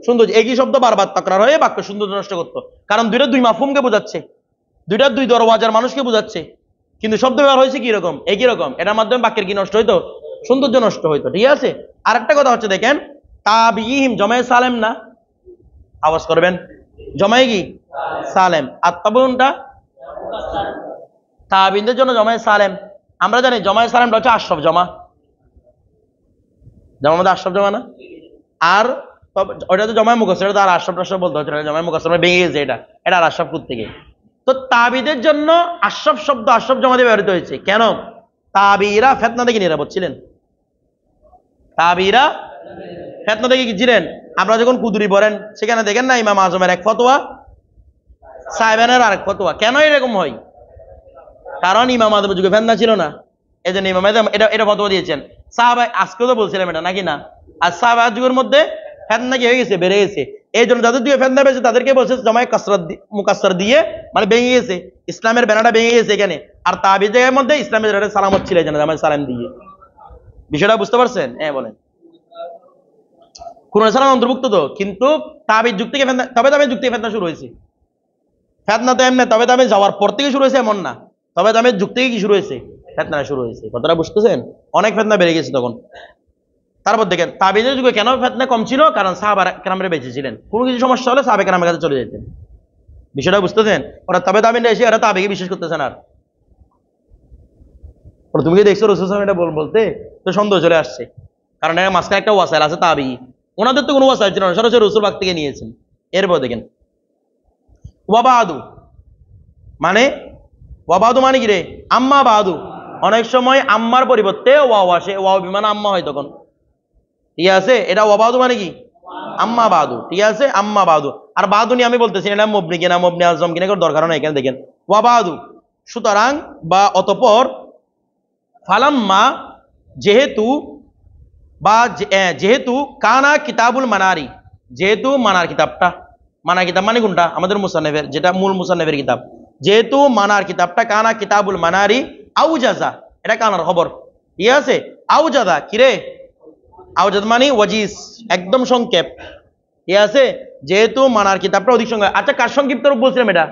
সৌন্দর্য। একই শব্দ বারবার তাকরার হয়ে বাক্য সৌন্দর্য নষ্ট করতো, কারণ দুইটা দুই মাফহুমকে বোঝাচ্ছে, দুইটা দুই দরওয়াজার মানুষকে বোঝাচ্ছে, কিন্তু শব্দ ব্যবহার হয়েছে কি রকম, একই রকম, এটার মাধ্যমে বাক্যের কি নষ্ট হইতো, সৌন্দর্য নষ্ট হইতো, ঠিক আছে। আরেকটা কথা হচ্ছে দেখেন, তাবিইহিম জমায়ে সালেম না, আওয়াজ করবেন, জমায়ে কি সালেম, আর তাবুনটা তাবিনদের জন্য জমায়ে সালেম। আমরা জানি জমায়ে সালেমটা হচ্ছে আশরাফ জমা, যেমন আমাদের আশরাফ জমা না, আর ওইটা তো জমায়ে মুকাসসার, এটা তো আর আশরাফ টাশরাফ বলতে হচ্ছে না, জমায়ে মুকাসসার মানে ভেঙে গেছে, এটা আর আশরাফ থেকে। তো তাবিদের জন্য আশরাফ শব্দ আশরাফ জমা দিয়ে ব্যবহৃত হয়েছে কেন? তাবিরা ফেতনা থেকে নিরাপদ ছিলেন, তাবিরা ফেতনা থেকে কি ছিলেন। আপনারা যখন কুদুরি পড়েন সেখানে দেখেন না, ইমাম আজমের এক ফতোয়া, সাহেবানের আরেক ফতোয়া। কেন এরকম হয়? কারণ ইমাম আজমের যুগে ফেতনা ছিল না, এই জন্য ইমাম আজম এটা ফতোয়া দিয়েছেন। সাহাবা আজকেও তো বলছিলাম এটা নাকি না, আর সাহাবা যুগের মধ্যে ফেতনা কি হয়ে গেছে, বেড়ে গেছে। এই জন্য যাদের দিকে ফেতনা বেড়েছে তাদেরকে বলছে জমায়ে মুকাসসার দিয়ে, মানে ভেঙে গেছে, ইসলামের ব্যানারটা ভেঙে গেছে এখানে। আর তাবিদের মধ্যে ইসলামের সালামত ছিল এখানে, জামায়ে সালাম দিয়ে। বিষয়টা বুঝতে পারছেন? হ্যাঁ বলেন। কোরআন সালাম অন্তর্ভুক্ত তো, কিন্তু তাবির যুগ থেকে ফেতনা, তবে তাবির যুগ থেকে ফেতনা শুরু হয়েছে। ফেতনা তো এমনি তবে তাবে যাওয়ার পর থেকে শুরু হয়েছে এমন না, তবে তাবে যুগ থেকে কি শুরু হয়েছে, ফেতনা শুরু হয়েছে। কথাটা বুঝতেছেন? অনেক ফেতনা বেড়ে গেছে তখন। তারপর দেখেন তাবিদের যুগে কেন ফেতনা কম ছিল, কারণ সাহাবা কেরামরা বেঁচে ছিলেন, কোনো কিছু সমস্যা হলে সাহাবা কেরামের কাছে চলে যেতেন। বিষয়টা বুঝতেছেন? ওরা তবে তাবিনরা এসে এরা তাবিকে বিশ্বাস করতেছেন। আর তুমি কি দেখছো রসুল সাহেব এটা বলতে, তো সন্দেহ চলে আসছে, কারণ এর মাঝখানে একটা ওয়াসাইল আছে তাবি, ওনাদের তো কোনো ওয়াসাইল ছিল না, সরাসরি রসুল বাগ থেকে নিয়েছেন। এরপর দেখেন ওয়াবাদু মানে, ওয়াবাদু মানে কি রে, আম্মা বাদু। অনেক সময় আম্মার পরিবর্তে ওয়াও আসে, ওয়াও বিমানে আম্মা হয় তখন, ঠিক আছে। এটা ওয়াবাদু মানে কি আম্মা বাদু, ঠিক আছে, আম্মা বাদু। আর বাদু নিয়ে আমি বলতেছি এটা মবনি কিনা, মবনি আজম কিনা দরকার নেই, এখানে দেখেন ওয়াবাদু। সুতরাং বা অতঃপর, ফালাম্মা যেহেতু, বা যেহেতু, কানা কিতাবুল মানারি, যেহেতু মানার কিতাবটা, মানার কিতাব মানে কোনটা, আমাদের মুসান্নেফের যেটা মূল মুসান্নেফের কিতাব, যেহেতু মানার কিতাবটা কানা কিতাবুল মানারি আউজাজা, এটা কানার খবর, ঠিক আছে। আউজাদা কিরে, আউজাদ মানে ওয়াজিজ, একদম সংক্ষেপ, ঠিক আছে। যেহেতু মানার কিতাবটা অধিক সংখ্যা, আচ্ছা কার সংক্ষিপ্ত রূপ বলছিলাম এটা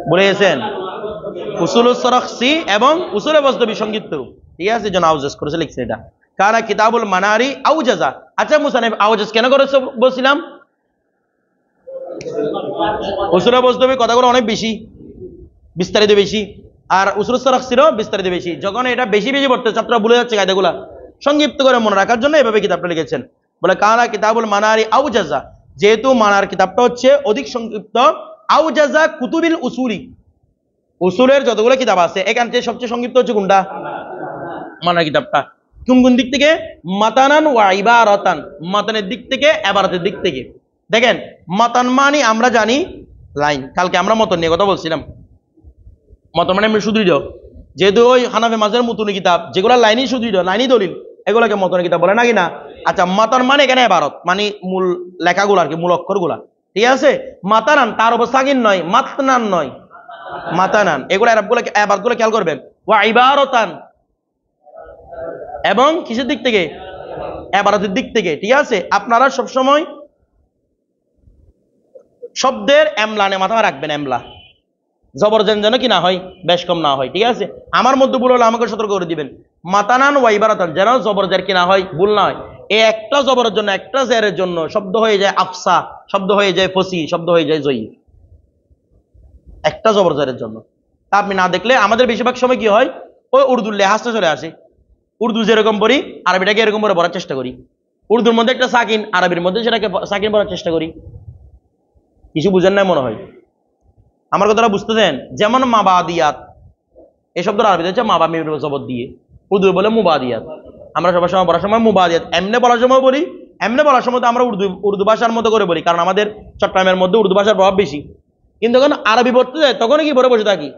বলে গেছেন, উসুলুস সরাখসি এবং উসুলে বজদবি সংক্ষিপ্ত রূপ, ঠিক আছে, যেন আউজাজ করেছে লিখছে এটা কানা কিতাবুল মানারি আউজাজা। আচ্ছা মুসান্নিফ আউজাজ কেন করেছে বলছিলাম, উসুলে বজদবি কথাগুলো অনেক বেশি বিস্তারিত বেশি, আর উসুলুস সরাখসিরও বিস্তারিত বেশি। যখন এটা বেশি বেশি পড়তে ছাত্ররা ভুলে যাচ্ছে কায়দাগুলা, সংক্ষিপ্ত করে মনে রাখার জন্য এভাবে কিতাবটা লিখেছেন। বলে কানা কিতাবুল মানারি আউজাজা, যেহেতু মানার কিতাবটা হচ্ছে অধিক সংক্ষিপ্ত, আউজাজা কুতুবিল উসুলি, উসুলের যতগুলো কিতাব আছে এখান থেকে সবচেয়ে সংক্ষিপ্ত হচ্ছে কোনটা? মানার কিতাবটা। কোন কোন দিক থেকে? মাতানান ওয়া ইবারাতান, মাতানের দিক থেকে, ইবারাতের দিক থেকে। দেখেন মাতান মানে আমরা জানি লাইন, কালকে আমরা মতন নিয়ে কথা বলছিলাম। মতন মানে সুদৃঢ়, যেহেতু ওই হানাফি মাযহাবের মতন কিতাব যেগুলো লাইনই সুদৃঢ়, লাইনই দলিল, এগুলোকে মতনের কিতাব বলে নাকি না? আচ্ছা, মাতান মানে এখানে ইবারত মানে মূল লেখাগুলো আর কি, মূল অক্ষরগুলা, ঠিক আছে? মাতানান তার উপর সাকিন নয়, মাতনান নয়, মাতানান। এগুলো ইবারতগুলো খেয়াল করবেন। ওয়া ইবারাতান, এবং কিসের দিক থেকে? ইবারতের দিক থেকে, ঠিক আছে? আপনারা সবসময় শব্দের এমলানে মাথা রাখবেন, এমলা জবরজেন যেন কি না হয়, বেশ কম না হয়, ঠিক আছে? আমার মধ্যে ভুল হলে আমাকে সতর্ক করে দিবেন। মাতানান ওয়া ইবারাতান যেন জবরজের কি না হয়, ভুল না হয়। এই একটা জবরের জন্য, একটা জেরের জন্য শব্দ হয়ে যায় আফসা, শব্দ হয়ে যায় ফসি, শব্দ হয়ে যায় জয়ী, একটা জবরজের জন্য। তা আপনি না দেখলে আমাদের বেশিরভাগ সময় কি হয়, ওই উর্দুর লেহাজটা চলে আসে। উর্দু যেরকম পড়ি আরবিটাকে এরকম করে পড়ার চেষ্টা করি। উর্দুর মধ্যে একটা সাকিন, আরবির মধ্যে সেটাকে সাকিন পড়ার চেষ্টা করি। কিছু বুঝেন না মনে হয়, আমার কথাটা বুঝতে দেন। যেমন মাবাদিয়াত, এই শব্দটা আরবিতে হচ্ছে মাবা মিম জবর দিয়ে, উর্দু বলে মুবাদিয়াত। আমরা সবার সময় পড়ার সময় মুবাদিয়াত এমনি বলার সময় বলি, এমনি বলার সময় তো আমরা উর্দু ভাষার মতো করে বলি, কারণ আমাদের চট্টগ্রামের মধ্যে উর্দু ভাষার প্রভাব বেশি। কিন্তু যখন আরবি পড়তে যায় তখন কি পরে বসে থাকি,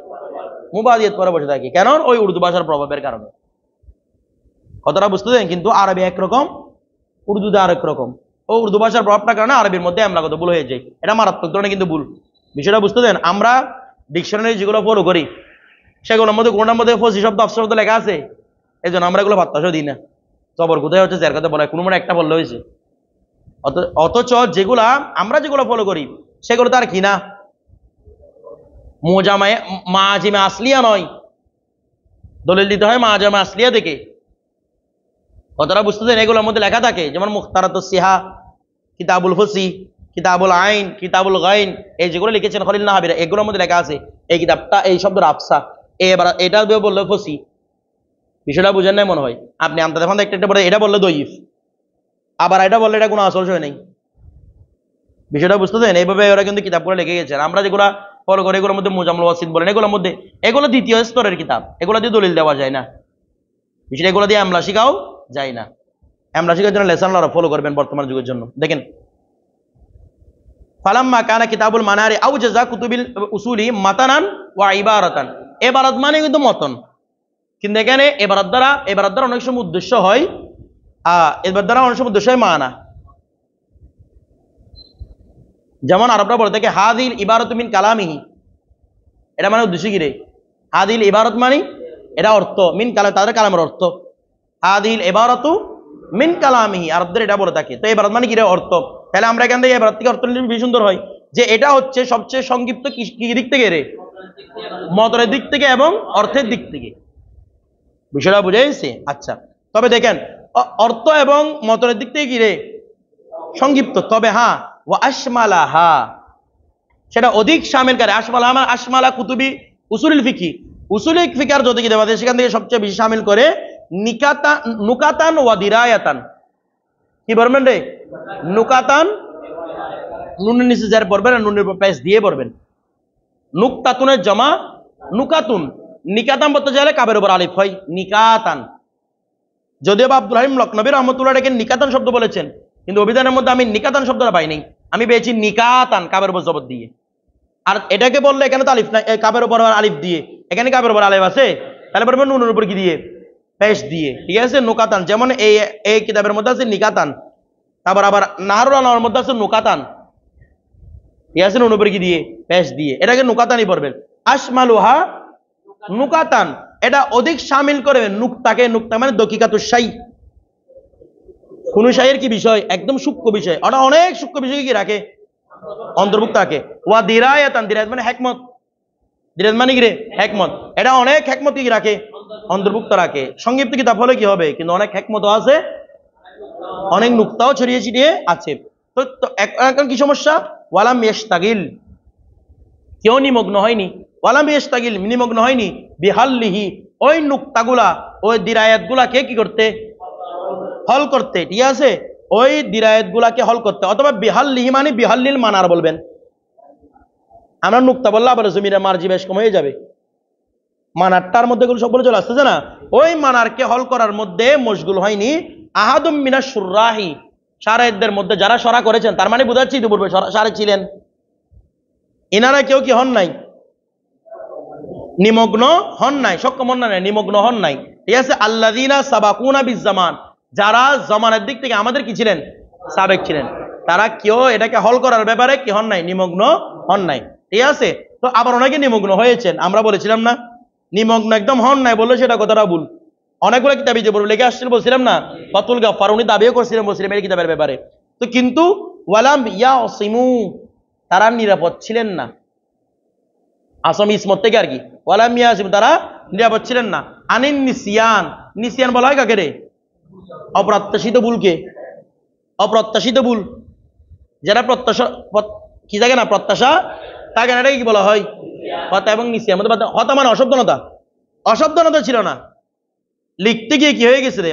মুবাদিয়াত পরে বসে থাকি, কেন? ওই উর্দু ভাষার প্রভাবের কারণে। কথাটা বুঝতে দেন। কিন্তু আরবি একরকম, উর্দুতে আরেক রকম। ও উর্দু ভাষার প্রভাবটার কারণে আরবির মধ্যে এমলাগত ভুল হয়ে যায়, এটা মারাত্মক ধরনের কিন্তু ভুল। বিষয়টা বুঝতে দেন। আমরা ডিকশনারি যেগুলো ফলো করি সেগুলোর মধ্যে কোনটার মধ্যে ফসি শব্দ অফ শব্দ লেখা আছে, এই জন্য আমরা এগুলো বাত্তাসও দিই না। জবর কোথায় হচ্ছে, যার কথা বলা কোনো মনে একটা বললে হয়েছে। অথচ যেগুলা আমরা যেগুলো ফলো করি সেগুলো তার কি না, মোজামায়ে মাজিমে আসলিয়া নয়, দলিল দিতে হয় মাজামে আসলিয়া থেকে। কথাটা বুঝতে দেন। এগুলোর মধ্যে লেখা থাকে, যেমন মুখতারাতুস সিহা, কিতাবুল ফসি, কিতাবুল আইন, কিতাবুল গাইন, এই যেগুলো লিখেছেন খলিল নাহাবিরা, এগুলোর মধ্যে লেখা আছে এই কিতাবটা এই শব্দের আফসা, এবার এটা বললে ফসি। বিষয়টা বুঝেন নাই মনে হয়। আপনি আমতা দেখুন একটা একটা বলে এটা বললে দইফ, আবার এটা বললে এটা কোনো আসল সই নেই। বিষয়টা বুঝতে দেন। এইভাবে ওরা কিন্তু কিতাবগুলো লিখে গেছেন। আমরা যেগুলো ফলো করি এগুলোর মধ্যে মুজামুল ওয়াসিদ বলেন, এগুলোর মধ্যে এগুলো দ্বিতীয় স্তরের কিতাব, এগুলো দিয়ে দলিল দেওয়া যায় না। বিষয়টা এগুলো দিয়ে আমলা শিখাও যায় না। আমলা শিখার জন্য লেসন লরা ফলো করবেন বর্তমান যুগের জন্য। দেখেন ফালাম্মা কানা কিতাবুল মানারি আউজাজা কুতুবিল উসুলি মাতানান ওয়া ইবারাতান, ইবারাত মানে কিন্তু মতন, কিন্তু এখানে ইবারাত দ্বারা অনেক সময় উদ্দেশ্য হয় ইবারাত দ্বারা অনেক সময় উদ্দেশ্য হয় মানা। যেমন আরবরা বলে থাকে হাদিল ইবারাতু মিন কালামিহি, এটা মানে উদ্দেশ্য কি রে? হাদিল ইবারাত মানে এটা অর্থ, মিন কালাম তাদের কালামের অর্থ, হাদিল ইবারাতু মিন কালামিহি, আরবদের এটা বলে থাকে। তো ইবারাত মানে কি রে? অর্থ। তাহলে আমরা এখান থেকে ইবারাত থেকে অর্থ নিলে বেশি সুন্দর হয়, যে এটা হচ্ছে সবচেয়ে সংক্ষিপ্ত কি দিক থেকে রে? মতনের দিক থেকে এবং অর্থের দিক থেকে। বিষয়টা বুঝে গেছে? আচ্ছা, তবে দেখেন অর্থ এবং মতনের দিক থেকে কি রে? সংক্ষিপ্ত। তবে হ্যাঁ ওয়া আশমালাহা, সেটা অধিক শামিলকারী। আশমালা আমার আশমালা কুতুবি উসুলুল ফিকহি, উসুলুল ফিকহার যত কিতাব আছে সেখান থেকে সবচেয়ে বেশি শামিল করে নুকাতান ওয়া দিরায়াতান। কি বলবেন রে? নুকাতান, নুনের নিচে যার পড়বেন আর নুনের উপর পেশ দিয়ে পড়বেন। নুকতাতুনের জমা নুকাতুন, নিকাতান বলতে চাইলে কাবের উপর আলিফ হয় নিকাতান। যদিও বা আব্দুল হালিম লখনবী রহমতুল্লাহ এটাকে নিকাতান শব্দ বলেছেন, কিন্তু অভিধানের মধ্যে আমি নিকাতান শব্দটা পাইনি, আমি পেয়েছি নিকাতান কাবের উপর জবর দিয়ে। আর এটাকে বললে এখানে তো আলিফ নাই, কাবের উপর আলিফ দিয়ে, এখানে কাবের উপর আলিফ আছে, তাহলে বলবেন নুনের উপর কি দিয়ে? পেশ দিয়ে, ঠিক আছে? নুকাতান, যেমন এই কিতাবের মধ্যে আছে নিকাতান, তারপর আবার নাহরুল আনোয়ারের মধ্যে আছে নুকাতান, ঠিক আছে? নুনের উপর কি দিয়ে? পেশ দিয়ে, এটাকে নুকাতানই পড়বেন। আশমালুহা নুকাতান, এটা অধিক শামিল করবেন নুক্তাকে। নুক্তা মানে দকিকাতুশ শাই, কোন শাইয়ের কি বিষয়? একদম সূক্ষ্ম বিষয়, ওটা অনেক সূক্ষ্ম বিষয় কি রাখে? অন্তর্ভুক্ত রাখে। ওয়া দিরায়াতান, দিরায়াত মানে হেকমত, দিরায়াত মানে কি রে? হেকমত, এটা অনেক হেকমত কি রাখে? অন্তর্ভুক্ত রাখে। সংক্ষিপ্ত কিতাব হলে কি হবে? কিন্তু অনেক হেকমতও আছে, অনেক নুক্তাও ছড়িয়ে ছিটিয়ে আছে। তো এখন কি সমস্যা? ওয়ালাম ইয়াশতাগিল, কেউ নিমগ্ন হয়নি, ওয়ালাম ইয়াশতাগিল নিমগ্ন হয়নি, বিহাল্লিহি, ওই নুক্তাগুলা ওই দিরায়াতগুলাকে কি করতে? হল করতে, ঠিক আছে? ওই দিরায়াতগুলাকে হল করতে। অথবা বিহাল্লিহি মানে বিহাল্লিল মানার বলবেন। আমরা নুক্তা বললে আবার জমিনের মার্জি বেশ কম হয়ে যাবে, মানারটার মধ্যে এগুলো সবগুলো চলে আসতেছে না, ওই মানারকে হল করার মধ্যে মশগুল হয়নি আহাদুম মিনাশ শুররাহি, শারেদদের মধ্যে যারা শরা করেছেন, তার মানে বোঝাচ্ছি ইতিপূর্বে শারে ছিলেন, ইনারা কেউ কি হন নাই, নিমগ্ন হন নাই, সক্ষম হন নাই, নিমগ্ন হন নাই। ঠিক আছে, আল্লাযীনা সাবাকুনা বিজ্জামান, যারা জমানের দিক থেকে আমাদের কি ছিলেন, সাবেক ছিলেন, তারা কেউ এটাকে হল করার ব্যাপারে কি হন নাই, নিমগ্ন হন নাই। ঠিক আছে, তো আবার অনেকে নিমগ্ন হয়েছেন, আমরা বলেছিলাম না নিমগ্ন একদম হন নাই বললে সেটা কথাটা ভুল। অনেকগুলো কিতাবে যে লেগে আসছিল বলছিলাম না, ফাতুল গাফফার উনি দাবিও করছিলেন বলছিলাম এই কিতাবের ব্যাপারে। তো কিন্তু ওয়ালাম ইয়াসিমু, তারা নিরাপদ ছিলেন না আসম ইসমত থেকে আর কি, ওয়ালাম ইয়াসিমু, তারা নিরাপদ ছিলেন না আনিন নিসিয়ান, নিসিয়ান বলা হয় কাকে রে, অপ্রত্যাশিত ভুলকে, অপ্রত্যাশিত ভুল, যারা প্রত্যাশা কি থাকে না, প্রত্যাশা থাকে না, এটাকে কি বলা হয়, হতা এবং নিসিয়ান। হতা মানে অসাবধানতা, অসাবধানতা ছিল না, লিখতে গিয়ে কি হয়ে গেছে রে,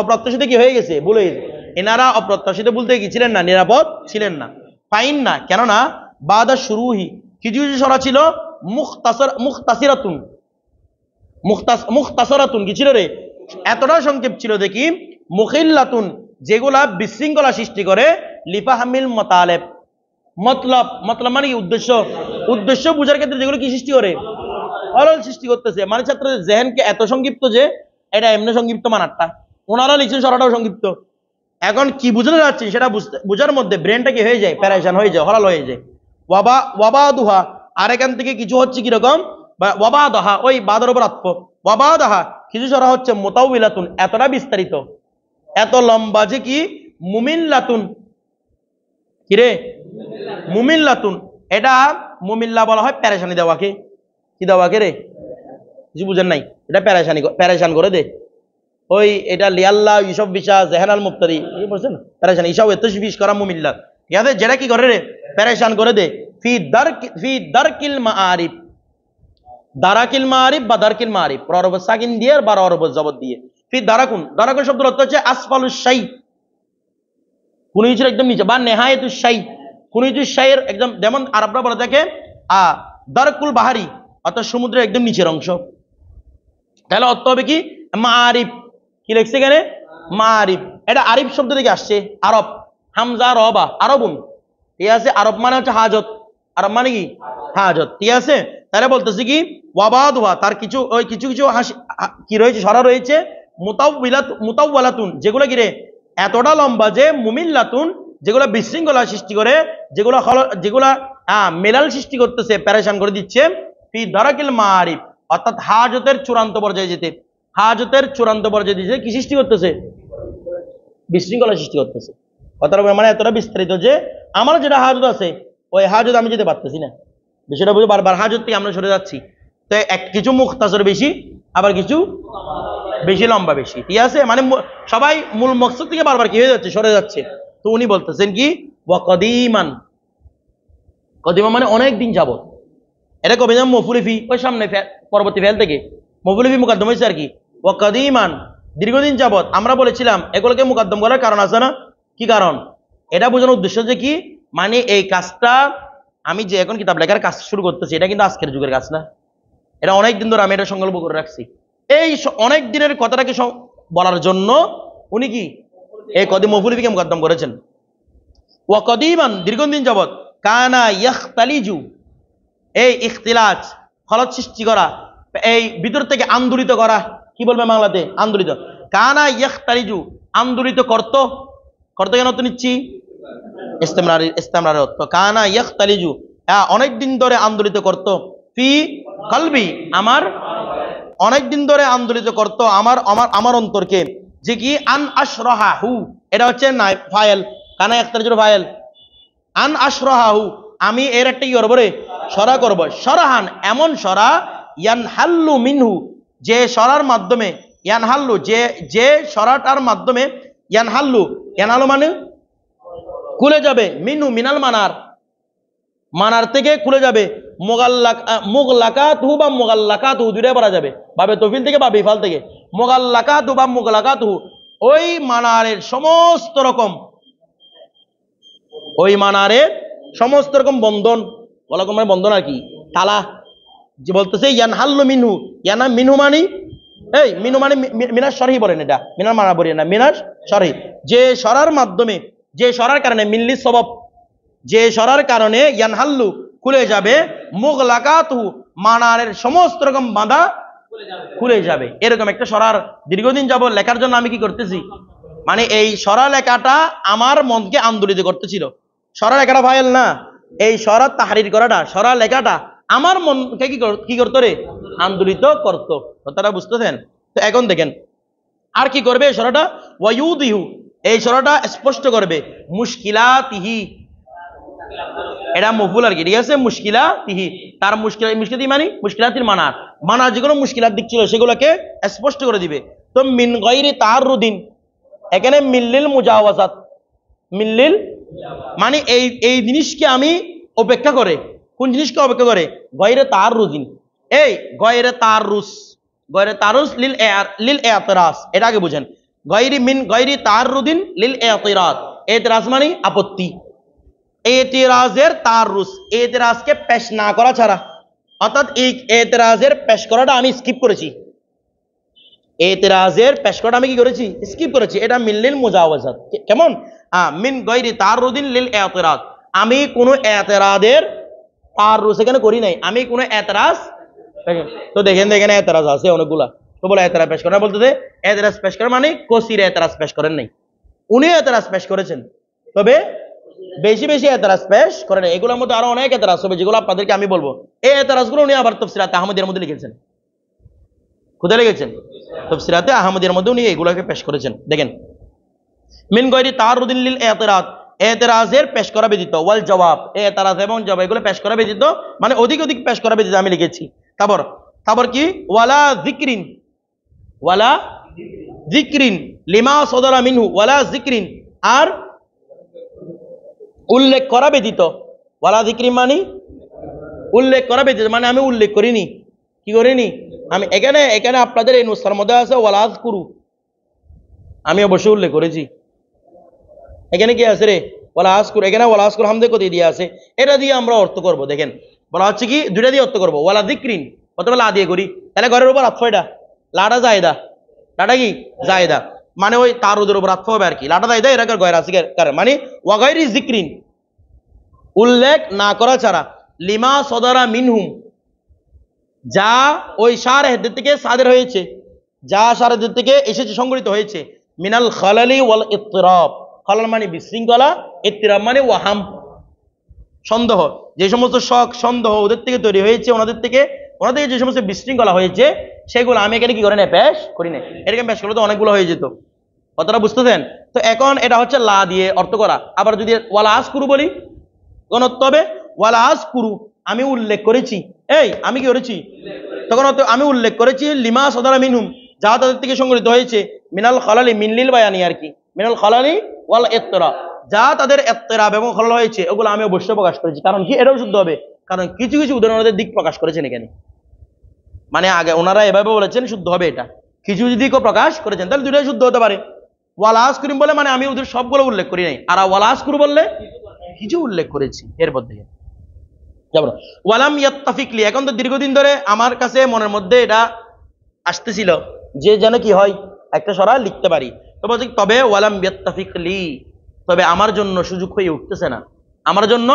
অপ্রত্যাশিত কি হয়ে গেছে, ভুলে গেছে। এনারা অপ্রত্যাশিত বলতে কি ছিলেন না, নিরাপদ ছিলেন না, ফাইন না, কেননা বাদা শুরুহি, কিছু কিছু সরা ছিল মুখতাসিরাতুন, মুখতাসরাতুন কি ছিল রে, এতটা সংক্ষেপ ছিল দেখি, মুখিল্লাতুন, যেগুলা বিশৃঙ্খলা সৃষ্টি করে, লিফাহামিল মাতালেব, মতলব, মতলব মানে কি উদ্দেশ্য, উদ্দেশ্য বুঝার ক্ষেত্রে যেগুলো কি সৃষ্টি করে, অলল সৃষ্টি করতেছে, মানে ছাত্রদের জেহেনকে এত সংক্ষিপ্ত যে এটা এমনি সংক্ষিপ্ত মানারটা, ওনারা লিখছেন সরাটাও সংক্ষিপ্ত। এখন কি বুঝতে যাচ্ছি সেটা বুঝার মধ্যে ব্রেনটা কি হয়ে যায়, প্যারেশান হয়ে যায়, হলাল হয়ে যায়। ওয়াবাদুহা, আর এখান থেকে কিছু হচ্ছে কিরকম, ওয়াবাদাহা, ওই বাদর উপর আত্ম, ওয়াবাদাহা কিছু সরা হচ্ছে মুতাউবিলাতুন, এতটা বিস্তারিত, এত লম্বা যে কি, মুমিল্লাতুন, কিরে মুমিল্লাতুন, এটা মুমিল্লা বলা হয় প্যারেশানি দেওয়াকে, কি দেওয়াকে রে, কিছু বুঝেন নাই, এটা প্যারেশান করে দে, ওই এটা লিয়াল্লাহ ইসব বিশা জেহানাল মুফতারি বলছেন প্যারেশান, ইসাও এত বিশ করা মুমিল্লা, ঠিক আছে, যেটা কি করে রে, প্যারেশান করে দে। ফি দারকিল মাআরিফ, দারাকিল মাআরিফ বা দারকিল মাআরিফ, ররব সাকিন দিয়ে আর ররব জবর দিয়ে, ফি দারাকুন, দারাকুন শব্দের অর্থ হচ্ছে আসফালুশ শাই, কোন কিছুর একদম নিচে, বা নেহায়েতুশ শাই, কোন কিছুর শাইয়ের একদম, যেমন আরবরা বলে থাকে দারকুল বাহারি, অর্থাৎ সমুদ্রের একদম নিচের অংশ। তাহলে অর্থ হবে কি, মাআরিফ, কি লিখছে এখানে, মাআরিফ, এটা আরিফ শব্দ থেকে আসছে, আরব, হামজা রবা, আরবুন, ঠিক আছে, আরব মানে হচ্ছে হাজত, আরব মানে কি হাজত, ঠিক আছে। তাহলে বলতেছি কি, ওয়াবাদুহা, তার কিছু ওই কিছু কিছু কি রয়েছে, সরা রয়েছে, মুতাওয়ালাতুন, যেগুলো কি রে, এতটা লম্বা যে, মুমিল্লাতুন, যেগুলো বিশৃঙ্খলা সৃষ্টি করে, যেগুলো যেগুলা মেলাল সৃষ্টি করতেছে, প্যারেশান করে দিচ্ছে, ফি দারাকিল মাআরিফ, অর্থাৎ হাজতের চূড়ান্ত পর্যায়ে যেতে, হাজতের চূড়ান্ত পর্যায়ে দিতে কি সৃষ্টি করতেছে, বিশৃঙ্খলা সৃষ্টি করতেছে। কথাটা মানে এতটা বিস্তারিত যে আমার যেটা হাজত আছে ওই হাজত আমি যেতে পারতেছি না, বিষয়টা বুঝে বারবার হাজত থেকে আমরা সরে যাচ্ছি। তো কিছু মুখতাসর বেশি, আবার কিছু বেশি লম্বা বেশি, ঠিক আছে, মানে সবাই মূল মকসদ থেকে বারবার কি হয়ে যাচ্ছে, সরে যাচ্ছে। তো উনি বলতেছেন কি, ওয়াকদিমান, কদিমা মানে অনেক দিন যাবত, এটা কবে, যেমন মফুলিফি ওই সামনে পরবর্তী ফেল থেকে মফুলিফি মুকাদ্দম হয়েছে আর কি, ওয়াকদিমান দীর্ঘদিন যাবত। আমরা বলেছিলাম এগুলোকে মুকাদ্দম করার কারণ আছে না, কি কারণ, এটা বোঝানোর উদ্দেশ্য যে কি, মানে এই কাজটা আমি যে এখন কিতাব লেখার কাজ শুরু করতেছি, এটা কিন্তু আজকের যুগের কাজ না, এটা অনেক দিন ধরে আমি এটা সংকল্প করে রাখছি। এই অনেক দিনের কথাটাকে বলার জন্য উনি কি এই কদিম মফুলিফিকে মুকাদ্দম করেছেন। ওয়াকদিমান দীর্ঘদিন যাবত, কানা ইয়াখতালিজু, এই ইখতিলাজ খলত সৃষ্টি করা, এই ভিতর থেকে আন্দোলিত করা, কি বলবে বাংলাতে, আন্দোলিত, কানা ইয়াখতালিজু, আন্দোলিত করত, করতে কেন অর্থ নিচ্ছি, ইস্তেমরারের অর্থ, কানা ইয়াখতালিজু, অনেক দিন ধরে আন্দোলিত করত, ফি কলবি, আমার অনেক দিন ধরে আন্দোলিত করত আমার আমার আমার অন্তরকে, যে কি, আন আশরাহু, এটা হচ্ছে নাই ফাইল, কানা ইয়াখতালিজুর ফাইল, আন আশরাহু, আমি এর একটা কি করবো রে, সরা করব, সরাহান এমন সরা, ইয়ানহাল্লু মিনহু, যে সরার মাধ্যমে, ইয়ানহাল্লু যে সরাটার মাধ্যমে, ইয়ানহাল্লু, ইয়ানহাল্লু মানে খুলে যাবে, মিনহু মিনাল মানার, মানার থেকে খুলে যাবে, মুগলাকাতুহু বা মুগাল্লাকাতুহু দুইটাই পড়া যাবে, বাবে তফিল থেকে বা বিফাল থেকে, মুগাল্লাকাতুহু বা মুগলাকাতুহু, ওই মানারের সমস্ত রকম, ওই মানারের সমস্ত রকম বন্ধন, বলা মানে বন্ধন আর কি, তালা, যে বলতেছে ইয়ানহাল্লু মিনহু, ইয়ানা মিনহু মানে এই মিনু মানে মিনাস শরহি বলেন, এটা মিনার মানা বলি না, মিনাস শরহি, যে সরার মাধ্যমে, যে সরার কারণে মিল্লি সবাব, যে সরার কারণে ইয়ানহাল্লু খুলে যাবে, মুগলাকাতু মানারের সমস্ত রকম বাঁধা খুলে যাবে। এরকম একটা সরার দীর্ঘদিন যাব লেখার জন্য আমি কি করতেছি, মানে এই সরা লেখাটা আমার মনকে আন্দোলিত করতেছিল। সরা লেখাটা ভাইল না, এই সরা তাহরির করাটা, সরা লেখাটা আমার মনকে কি করতো রে, আন্দোলিত করতো। কথাটা বুঝতেছেন? তো এখন দেখেন আর কি করবে এই সরাটা, ওয়ায়ুদিহু, এই সরাটা স্পষ্ট করবে, মুশকিলাতিহি, এটা মফুল আর কি, ঠিক আছে, মুশকিলাতিহি, তার মুশকিলাতি মানে মুশকিলাতির মানা যেগুলো মুশকিলাত দিক ছিল সেগুলোকে স্পষ্ট করে দিবে। তো মিন গায়রি তাআররুদিন, এখানে মিল্লিল মুজাওয়াজাত, মিল্লিল মানে এই জিনিসকে আমি অপেক্ষা করে, কোন জিনিসকে অপেক্ষা করে, গায়রে তাআররুদিন, এই গায়রে তাআররুস লিল ইআতিরাজ, এটা আগে বুঝেন। গায়রি মিন গায়রি তাআররুদিন লিল ইআতিরাজ, ইআতিরাজ মানে আপত্তি, এতেরাজের তারুস, এতেরাজকে পেশ না করা ছাড়া, অর্থাৎ এই এতেরাজের পেশ করাটা আমি স্কিপ করেছি, এতেরাজের পেশ করাটা আমি কি করেছি, স্কিপ করেছি। এটা মিল্লিল মুজাওয়াজাত, কেমন, মিন গায়রি তারুদিন লিল ইআতিরাজ, আমি কোন এতেরাজের তারুস এখানে করি নাই, আমি কোন এতেরাজ, তো দেখেন এখানে এতেরাজ আছে অনেকগুলা, তো বলে এতেরাজ পেশ করা, বলতে এতেরাজ পেশ করা মানে কসির এতেরাজ পেশ করেন নাই, উনি এতেরাজ পেশ করেছেন, তবে বেশি বেশি এতরাজ পেশ করেন। এগুলোর মধ্যে আরো অনেক এতরাজ হবে যেগুলো আপনাদেরকে আমি বলবো। এই এতরাজগুলো উনি আবার তাফসিরাতে আহমদিয়ার মধ্যে লিখেছেন। কোথায় লিখেছেন? তাফসিরাতে আহমদিয়ার মধ্যে উনি এগুলোকে পেশ করেছেন। দেখেন, মিন গায়রি তাআররুদিন লিল ইআতিরাজ, এতরাজের পেশ করা ব্যতীত, ওয়াল জবাব, এতরাজ এবং জবাব এগুলো পেশ করা ব্যতীত, মানে অধিক পেশ করা ব্যতীত আমি লিখেছি। তারপর কি, ওয়ালা যিকরিন লিমা সাদারা মিনহু, ওয়ালা যিকরিন, আর উল্লেখ করা ব্যতীত, ওয়ালা যিকরি মানে উল্লেখ করা ব্যতীত, মানে আমি উল্লেখ করিনি, কি করিনি আমি, এখানে আপনাদের এই নুসখার মধ্যে আছে ওয়ালা আযকুরু, আমি অবশ্যই উল্লেখ করেছি। এখানে কি আছে রে, ওয়ালা আযকুরু, এখানে ওয়ালা আযকুরু হামদে কোথায় দিয়ে আছে, এটা দিয়ে আমরা অর্থ করব। দেখেন বলা হচ্ছে কি, দুইটা দিয়ে অর্থ করব, ওয়ালা যিকরিন অথবা লা দিয়ে করি, তাহলে ঘরের উপর আতফ, এটা লাটা জায়দা, লাটা কি জায়দা, মানে ওই তারুদের উপর আতফ হবে আর কি, লাটা জায়দা, এরা গয়রা আছে মানে ওয়া গায়রি যিকরিন, উল্লেখ না করা ছাড়া, লিমা সদারা মিনহুম, যা ওই শারহদের থেকে সাদের হয়েছে, যা শারহদের থেকে এসেছে, সংগঠিত হয়েছে, মিনাল খালালি ওয়াল ইত্তিরাব, খালাল মানে বিশৃঙ্খলা, ইত্তিরাব মানে ওয়াহাম সন্দেহ, যে সমস্ত শক সন্দেহ ওদের থেকে তৈরি হয়েছে, ওনাদের থেকে যে সমস্ত বিশৃঙ্খলা হয়েছে, সেগুলো আমি এখানে কি করে না, পেশ করি না। এরকম পেশ করলে তো অনেকগুলো হয়ে যেত, কথাটা বুঝতেছেন? তো এখন এটা হচ্ছে লা দিয়ে অর্থ করা। আবার যদি ওয়ালা আযকুরু বলি, কোন অর্থ হবে, ওয়ালা আযকুরু, আমি উল্লেখ করেছি, এই আমি কি করেছি, তখন আমি উল্লেখ করেছি, লিমা সাদারা মিনহুম, যা তাদের থেকে সংগঠিত হয়েছে, মিনাল খালালি, মিনলিল বায়ানি আর কি, মিনাল খালালি ওয়াল ইত্তিরাব, যা তাদের ইত্তিরাব এবং খলাল হয়েছে, ওগুলো আমি অবশ্যই প্রকাশ করেছি। কারণ কি, এটাও শুদ্ধ হবে, কারণ কিছু কিছু উদাহরণের দিক প্রকাশ করেছেন এখানে, মানে আগে ওনারা এভাবে বলেছেন, শুদ্ধ হবে এটা, কিছু কিছু দিকও প্রকাশ করেছেন, তাহলে দুটোই শুদ্ধ হতে পারে। ওয়ালা আযকুরু বলে মানে আমি ওদের সবগুলো উল্লেখ করি নাই, আর ওয়ালা আযকুরু বললে কিছু উল্লেখ করেছি। এরপর দেখেন ওয়ালাম ইয়াত্তাফিক লি, এখন তো দীর্ঘদিন ধরে আমার কাছে মনের মধ্যে এটা আসতেছিল যে যেন কি হয়, একটা সরা লিখতে পারি, তো বলছি তবে ওয়ালাম ইয়াত্তাফিক লি, তবে আমার জন্য সুযোগ হয়ে উঠতেছে না, আমার জন্য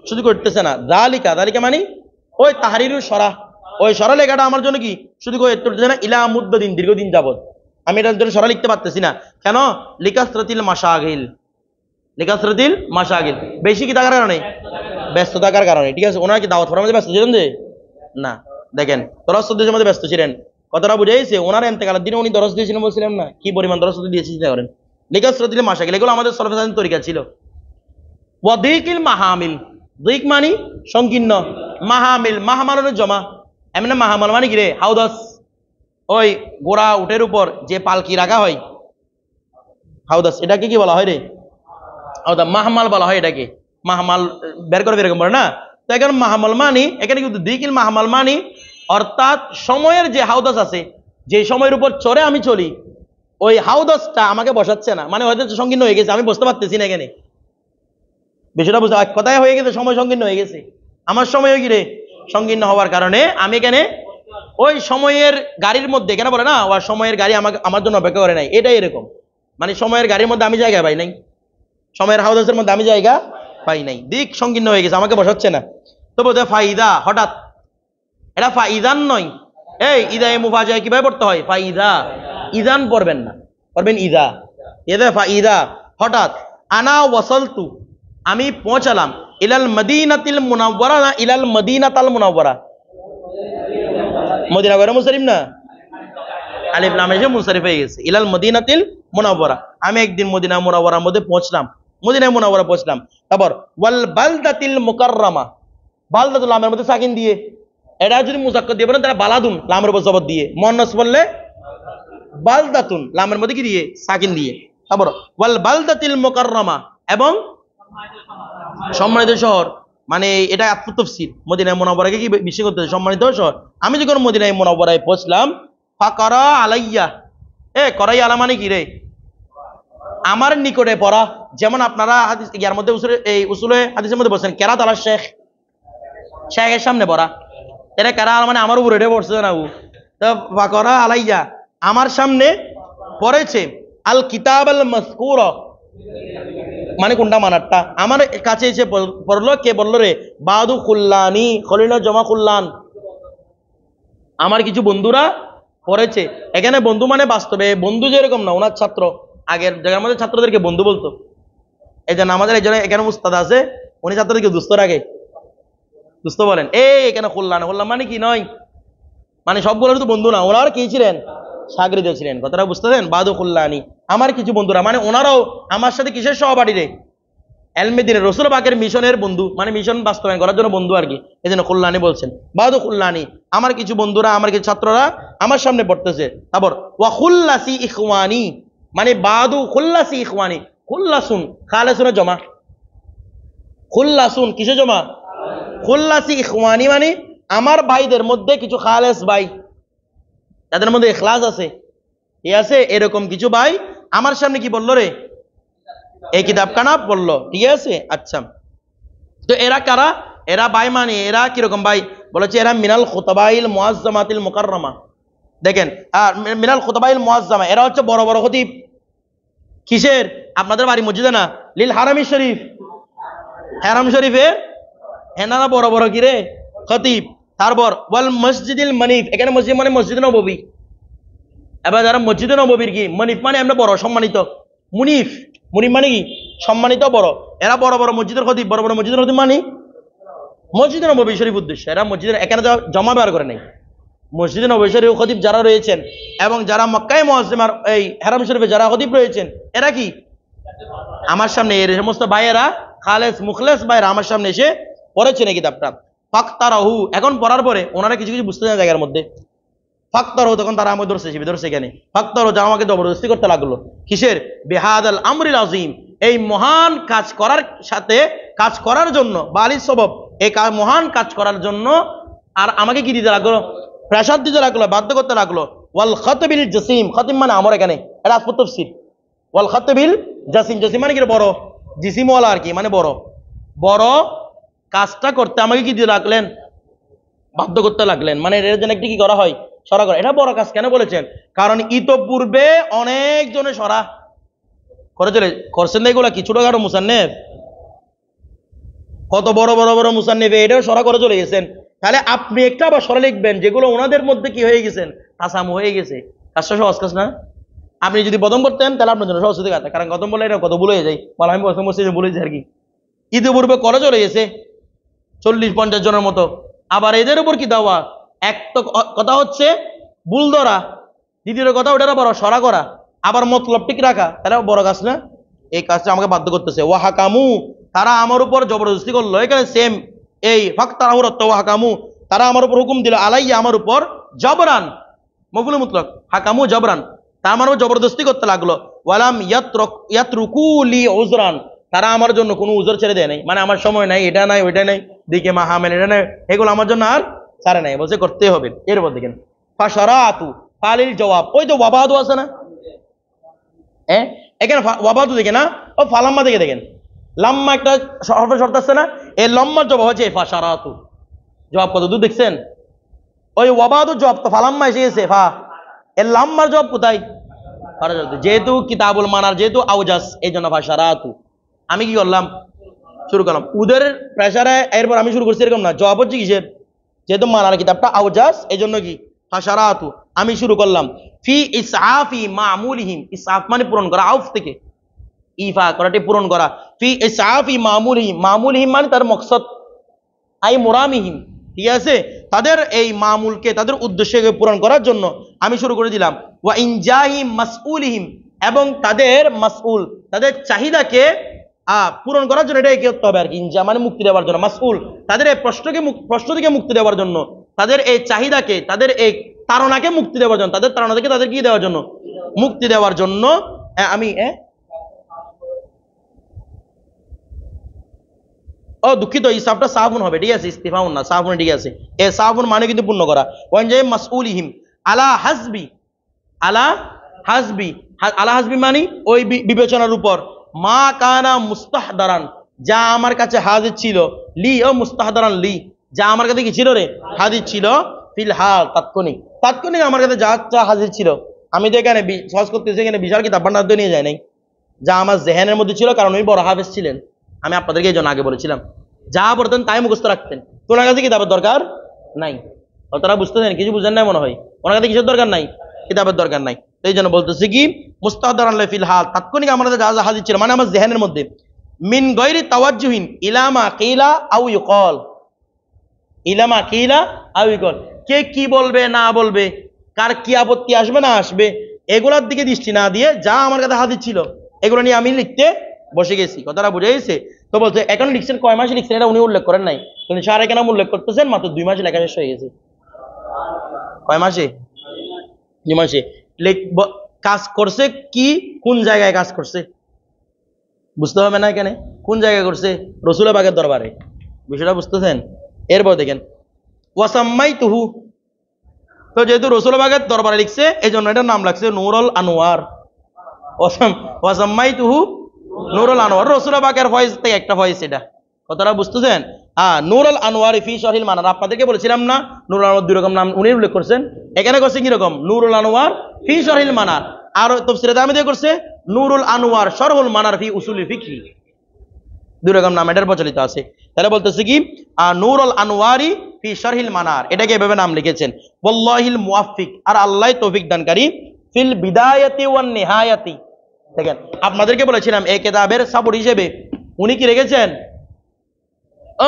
সুযোগ উঠতেছে না। যালিকা মানে ওই তাহরিরুস সরা, ওই সরা লেখাটা আমার জন্য কি সুযোগ হয়ে উঠতেছে না, ইলা মুদ্দাদিন, দীর্ঘদিন যাবত আমি এটার জন্য সরা লিখতে পারতেছি না। কেন? লিকাসরাতিল মাশাগিল, বেশি কি থাকার কারণে, ব্যস্ত থাকার কারণে, ঠিক আছে। ওনারা কি দাওয়াত ফরমাতে ব্যস্ত ছিলেন যে না, দেখেন দরজদের মধ্যে ব্যস্ত ছিলেন, কথাটা বুঝাইছে। ওনার এন্তেকালের দিনে উনি দরজ দিয়েছিলেন বলছিলেন না, কি পরিমাণ দরজ দিয়েছি চিন্তা করেন। লিকাসরাতিল মাশাগিল, এগুলো আমাদের সলফে তরিকা ছিল। ওয়াদিকিল মাহামিল, দিক মানি সংকীর্ণ, মাহামিল মাহমালনের জমা, এমনি মাহামাল মানে কি রে, হাউদাস, ওই গোড়া উটের উপর যে পালকি রাখা হয়, হাউদাস, এটাকে কি বলা হয় রে, হাউদাস, মাহমাল বলা হয় এটাকে, মাহমাল বের করে এরকম বলে না। তো এখানে মাহমাল মানি, এখানে কিন্তু দিকিল মাহমাল মানি, অর্থাৎ সময়ের যে হাউদাস আছে, যে সময়ের উপর চড়ে আমি চলি, ওই হাউদাসটা আমাকে বসাচ্ছে না, মানে হয়তো সংকীর্ণ হয়ে গেছে, আমি বসতে পারতেছি না এখানে, বিষয়টা বুঝতে কথায় হয়ে গেছে, সময় সংকীর্ণ হয়ে গেছে, আমার সময় কি রে সংকীর্ণ হওয়ার কারণে আমি এখানে ওই সময়ের গাড়ির মধ্যে কেন বলে না ওর সময়ের গাড়ি আমাকে আমার জন্য অপেক্ষা করে নাই, এটাই এরকম। মানে সময়ের গাড়ির মধ্যে আমি জায়গা পাই নাই, সময়ের হাউসের মধ্যে আমি জায়গা পাই নাই, দিক সংকীর্ণ হয়ে গেছে, আমাকে বসাচ্ছে না। তো বলতে ফাইদা, হঠাৎ, এটা ফাইদান নয়। এই ইদা এ মুফাজায় কিভাবে পড়তে হয়? ফাইদা, ইদান পড়বেন না, পড়বেন ইদা। এদা ফাইদা, হঠাৎ, আনা ওয়াসালতু, আমি পৌঁছালাম, ইলাল মদিনাতিল মুনাওয়ারা না ইলাল মদিনাতাল মুনাওয়ারা? মদিনা গয়রে মুনসারিফ না, আলিফ লাম এসে মুনসারিফ হয়ে গেছে, ইলাল মদিনাতিল মুনাওয়ারা। আমি একদিন মদিনা মুনাওয়ারার মধ্যে পৌঁছলাম, মদিনা মুনাওয়ারা পৌঁছলাম। তারপর ওয়াল বালদাতিল মুকাররামা, বালদাতুল লামের মধ্যে সাকিন দিয়ে, এটা যদি মুজাক্কার দিয়ে বলেন তাহলে বালাদুন লামের উপর জবর দিয়ে, মুয়ান্নাস বললে বালদাতুন লামের মধ্যে কি দিয়ে? সাকিন দিয়ে। তারপর ওয়াল বালদাতিল মুকাররামা, এবং সম্মানিত শহর, মানে এটা আত্ম তাফসীর, মদিনা মুনাওয়ারাকে কি বেশি করতে সম্মানিত শহর। আমি যখন মদিনা মুনাওয়ারায় পৌঁছলাম, ফাকারা আলাইয়া, করাই আলা মানে কি রে? আমার নিকটে পড়া। যেমন আপনারা হাদিস ইয়ার মধ্যে উসুলে হাদিসের মধ্যে বলছেন কেরাত আলা শেখ, শেখের সামনে পড়া, এটা কেরা মানে আমার উপরে এটা পড়ছে না। তো ফাকারা আলাইয়া, আমার সামনে পড়েছে, আল কিতাব আল মাযকুর, মানে কোনটা মানারটা আমার কাছে এসে পড়লো। কে বললো রে? বাদু খুল্লানি, খলিল জমা খুল্লান, আমার কিছু বন্ধুরা পড়েছে। এখানে বন্ধু মানে বাস্তবে বন্ধু যেরকম না, ওনার ছাত্র, আগের জায়গার মধ্যে ছাত্রদেরকে বন্ধু বলতো। এই জন্য আমাদের একজন এখানে উস্তাদ আছে, উনি ছাত্রদেরকে দুস্থ রাখে, দুস্থ বলেন। এখানে খুল্লান, খুল্লান মানে কি নয়, মানে সবগুলো তো বন্ধু না, ওনারা কি ছিলেন? সাগরিদ ছিলেন। কথাটা বুঝতেছেন? বাদু খুল্লানি, আমার কিছু বন্ধুরা, মানে ওনারাও আমার সাথে কিসের সহপাঠী রে? এলমে দ্বীনের, রাসূল পাকের মিশনের বন্ধু, মানে মিশন বাস্তবায়ন করার জন্য বন্ধু আর কি। এই জন্য খুল্লানি বলছেন। বাদু খুল্লানি, আমার কিছু বন্ধুরা, আমার কিছু ছাত্ররা আমার সামনে পড়তেছে। তারপর ওয়া খুল্লাসি ইখওয়ানি, মানে বাদু খুল্লাসি ইখওয়ানি, খুল্লাসুন খালেসুনের জমা, খুল্লাসুন কিসে জমা? খুল্লাসি ইখওয়ানি, মানে আমার ভাইদের মধ্যে কিছু খালেস ভাই, তাদের মধ্যে ইখলাস আছে, ঠিক আছে, এরকম কিছু ভাই আমার সামনে কি বললো রে? এই কিতাব কানা বললো, ঠিক আছে। আচ্ছা, তো এরা কারা? এরা ভাই, মানে এরা কিরকম ভাই? বলেছে এরা মিনাল খুতাবাইল মুআজ্জামাতিল মুকাররামা। দেখেন, আর মিনাল খুতাবাইল মুআজ্জামা, এরা হচ্ছে বড় বড় খতিব। কিসের? আপনাদের বাড়ি মসজিদে না, লিল হারামি শরীফ, হারাম শরীফের এনারা বড় বড় কি রে? খতিব। তারপর ওয়াল মসজিদিল মানিফ, এখানে মসজিদ মানে মসজিদ নববী। এবার যারা মসজিদে নববীর কি মানিফ, মানে আমরা বড় সম্মানিত, মুনিফ, মুনিফ মানে কি? সম্মানিত, বড়। এরা বড় বড় মসজিদের খতিব, বড় বড় মসজিদের খতিব মানে মসজিদে নববী শরীফ উদ্দেশ্য। এরা মসজিদের এখানে জমা ব্যবহার করে নাই। মসজিদে নববী শরীফ খতিব যারা রয়েছেন, এবং যারা মক্কায়ে মুআজ্জামার এই হারাম শরীফে যারা খতিব রয়েছেন, এরা কি আমার সামনে, এর সমস্ত ভাইয়েরা খালেস মুখলেস ভাইয়েরা আমার সামনে এসে পড়েছেন এই কিতাবটা। ফাকতারাহু, এখন পড়ার পরে ওনারা কিছু কিছু বুঝতে চায় জায়গার মধ্যে। ফাকতারহু, তখন তারা আমাকে ধরছে এখানে। ফাকতারহু, যা আমাকে জবরদস্তি করতে লাগলো। কিসের? বিহাদাল আমরিল আযীম, এই মহান কাজ করার সাথে, কাজ করার জন্য, বালির সবব, এই মহান কাজ করার জন্য আর আমাকে কি দিতে লাগলো? প্রেসার দিতে লাগলো, বাধ্য করতে লাগলো। ওয়াল খাতবিল জাসিম, খাতিম মানে আমর, এখানে এটা আসল তাফসীর। ওয়াল খাতবিল জাসিম, জাসিম মানে কি? বড়, জিসিমওয়ালা আর কি, মানে বড় বড় কাজটা করতে আমাকে কি দিতে লাগলেন? বাধ্য করতে লাগলেন। মানে এর জন্য একটি কি করা হয়? সরা করা। এটা বড় কাজ কেন বলেছেন? কারণ ইতোপূর্বে অনেক জনে সরা করে চলে করছেন না, এগুলা কি ছোটখাটো মুসান্নেফ, কত বড় বড় বড় মুসান্নেফ এটাও সরা করে চলে গেছেন। তাহলে আপনি একটা আবার সরা লিখবেন যেগুলো ওনাদের মধ্যে কি হয়ে গেছেন? তাসামু হয়ে গেছে। কাজটা সহজ কাজ না? আপনি যদি প্রথম করতেন তাহলে আপনার জন্য সহজ হতে গেছে, কারণ প্রথম বলে এটা কত ভুল হয়ে যায়, বলা আমি প্রথম বলছি ভুলে যাই আর কি। ইতিপূর্বে করে চলে গেছে 40-50 জনের মতো, আবার এদের উপর কি দেওয়া? এক তো কথা হচ্ছে ভুল ধরা, দ্বিতীয় কথা ওটার বড় সরা করা, আবার মতলব ঠিক রাখা, তাহলে বড় কাজ না? এই কাজটা আমাকে বাধ্য করতেছে। ওয়াহাকামু, তারা আমার উপর জবরদস্তি করলো। এখানে সেম এই ফাকতারাহু রত ওয়াহাকামু, তারা আমার উপর হুকুম দিল, আলাইয়া আমার উপর, জবরান মফুল মুতলাক, হাকামু জবরান, তারা আমার উপর জবরদস্তি করতে লাগলো। ওয়ালাম ইয়াতরুকু লি উযরান, তারা আমার জন্য কোনো উজর ছেড়ে দেয় নাই, মানে আমার সময় নাই, এটা নাই ওইটা নাই, দিকে মা হামেল এটা নাই, এগুলো আমার জন্য আর ছাড়ে নাই, বলছে করতে হবে। এরপর দেখেন ফাশারাতু ফালিল জবাব, ওই তো ওয়াবাদু আছে না, এখানে ওয়াবাদু দেখে না, ও ফালাম্মা দেখে দেখেন, লাম্মা একটা শর্ত আছে না, এই লম্মার জবাব হচ্ছে ফাশারাতু। জবাব কত দূর দেখছেন? ওই ওয়াবাদু জবাব তো ফালাম্মা এসে গেছে, ফা এর লাম্মার জবাব কোথায়? যেহেতু কিতাবুল মানার যেহেতু আউজাস, এই জন্য ফাশারাতু। আমি কি করলাম? শুরু করলাম ওদের প্রেসারে, এরপর আমি শুরু করছি এরকম না, জবাব হচ্ছে কিসের? যেহেতু মানার কিতাবটা আউজাস, এই জন্য কি ফাশারাতু, আমি শুরু করলাম। ফি ইসআফি মামুলিহিম, ইসআফ মানে পূরণ করা, আউফ থেকে ইফা করাটি পূরণ করা। ফি ইসআফি মামুলিহিম, মামুলিহিম মানে তার মকসদ, আই মুরামিহিম, ঠিক আছে, তাদের এই মামুলকে, তাদের উদ্দেশ্যকে পূরণ করার জন্য আমি শুরু করে দিলাম। ওয়া ইনজাহি মাসউলিহিম, এবং তাদের মাসউল, তাদের চাহিদাকে পূরণ করার জন্য, এটা কি করতে হবে আর কি, ইনজা মানে মুক্তি দেওয়ার জন্য, মাসউল তাদের এই প্রশ্ন থেকে মুক্তি দেওয়ার জন্য, তাদের এই চাহিদাকে, তাদের এই তাড়নাকে মুক্তি দেওয়ার জন্য, তাদের তাড়না থেকে তাদের কি দেওয়ার জন্য, মুক্তি দেওয়ার জন্য আমি ও দুঃখিত, ইসাফটা সাফুন হবে, ঠিক আছে, ইস্তিফাউন না, সাফুন, ঠিক আছে। এ সাফুন মানে কিন্তু পূর্ণ করা। ওয়ানজাই মাসউলিহিম আলা হাসবি, আলা হাসবি, আলা হাসবি মানে ওই বিবেচনার উপর, মা কানা মুস্তাহদারান, যা আমার কাছে হাজির ছিল, লি ও মুস্তাহদারান লি, যা আমার কাছে কি ছিল রে, হাজির ছিল, ফিল হাল তাৎক্ষণিক, তাৎক্ষণিক আমার কাছে যা যা হাজির ছিল, আমি তো এখানে সহজ করতেছি, এখানে বিশাল কিতাব ভান্ডার নিয়ে যায় নাই, যা আমার জেহেনের মধ্যে ছিল, কারণ উনি বড় হাফেজ ছিলেন, আমি আপনাদেরকে এই জন্য আগে বলেছিলাম, যা পড়তেন তাই মুখস্থ রাখতেন, তো ওনার কাছে কিতাবের দরকার নাই। তারা বুঝতেছেন, কিছু বুঝেন নাই মনে হয়, ওনার কাছে কিসের দরকার নাই, কিতাবের দরকার নাই। এই জন্য বলতেছি কি মুস্তাহদারান ফিল হাল, তাৎক্ষণিক আমাদের যা যা হাজির ছিল, মানে আমার জেহেনের মধ্যে, মিন গায়রি তাওয়াজ্জুহিন ইলামা কিলা আও ইউকাল, ইলামা কিলা আও ইউকাল, কে কি বলবে না বলবে, কার কি আপত্তি আসবে না আসবে, এগুলোর দিকে দৃষ্টি না দিয়ে যা আমার কাছে হাজির ছিল এগুলো নিয়ে আমি লিখতে বসে গেছি। কথাটা বুঝে গেছে? তো বলছে এখন লিখছেন, কয় মাসে লিখছেন এটা উনি উল্লেখ করেন নাই, কিন্তু সারা কেন উল্লেখ করতেছেন, মাত্র 2 মাসে লেখা শেষ হয়ে গেছে। কয় মাসে? 2 মাসে। কাজ করছে কি, কোন জায়গায় কাজ করছে বুঝতে হবে না, এখানে কোন জায়গায় করছে, রসুলের বাগের দরবারে, বিষয়টা বুঝতেছেন? এরপর দেখেন ওয়াসাম্মাইতুহু, তো যেহেতু রসুলের বাগের দরবারে লিখছে, এই জন্য এটার নাম লাগছে নূরুল আনোয়ার। ওয়াসাম্মাইতুহু নূরুল আনোয়ার, রসুলের বাগের ফয়েজ থেকে একটা ফয়েজ, এটা কথাটা বুঝতেছেন? নূরুল আনোয়ার ফি শরহিল মানার, আপনাদেরকে বলেছিলাম না নূরুল আনোয়ার 2 রকম নাম উনি উল্লেখ করছেন, এখানে করছে কি রকম, নূরুল আনোয়ার ফি শরহিল মানার, আর তাফসীরে তাহমিদে করছে নূরুল আনোয়ার শরহুল মানার ফি উসুলিল ফিকহি, 2 রকম নাম এটার প্রচলিত আছে। তাহলে বলতেছে কি নূরুল আনোয়ারি ফি শরহিল মানার, এটাকে এভাবে নাম লিখেছেন। ওয়াল্লাহিল মুওয়াফফিক, আর আল্লাহ তৌফিক দানকারী, ফিল বিদায়াতি ওয়ান নিহায়াতি। দেখেন আপনাদেরকে বলেছিলাম এই কিতাবের সাবর হিসেবে উনি কি রেখেছেন,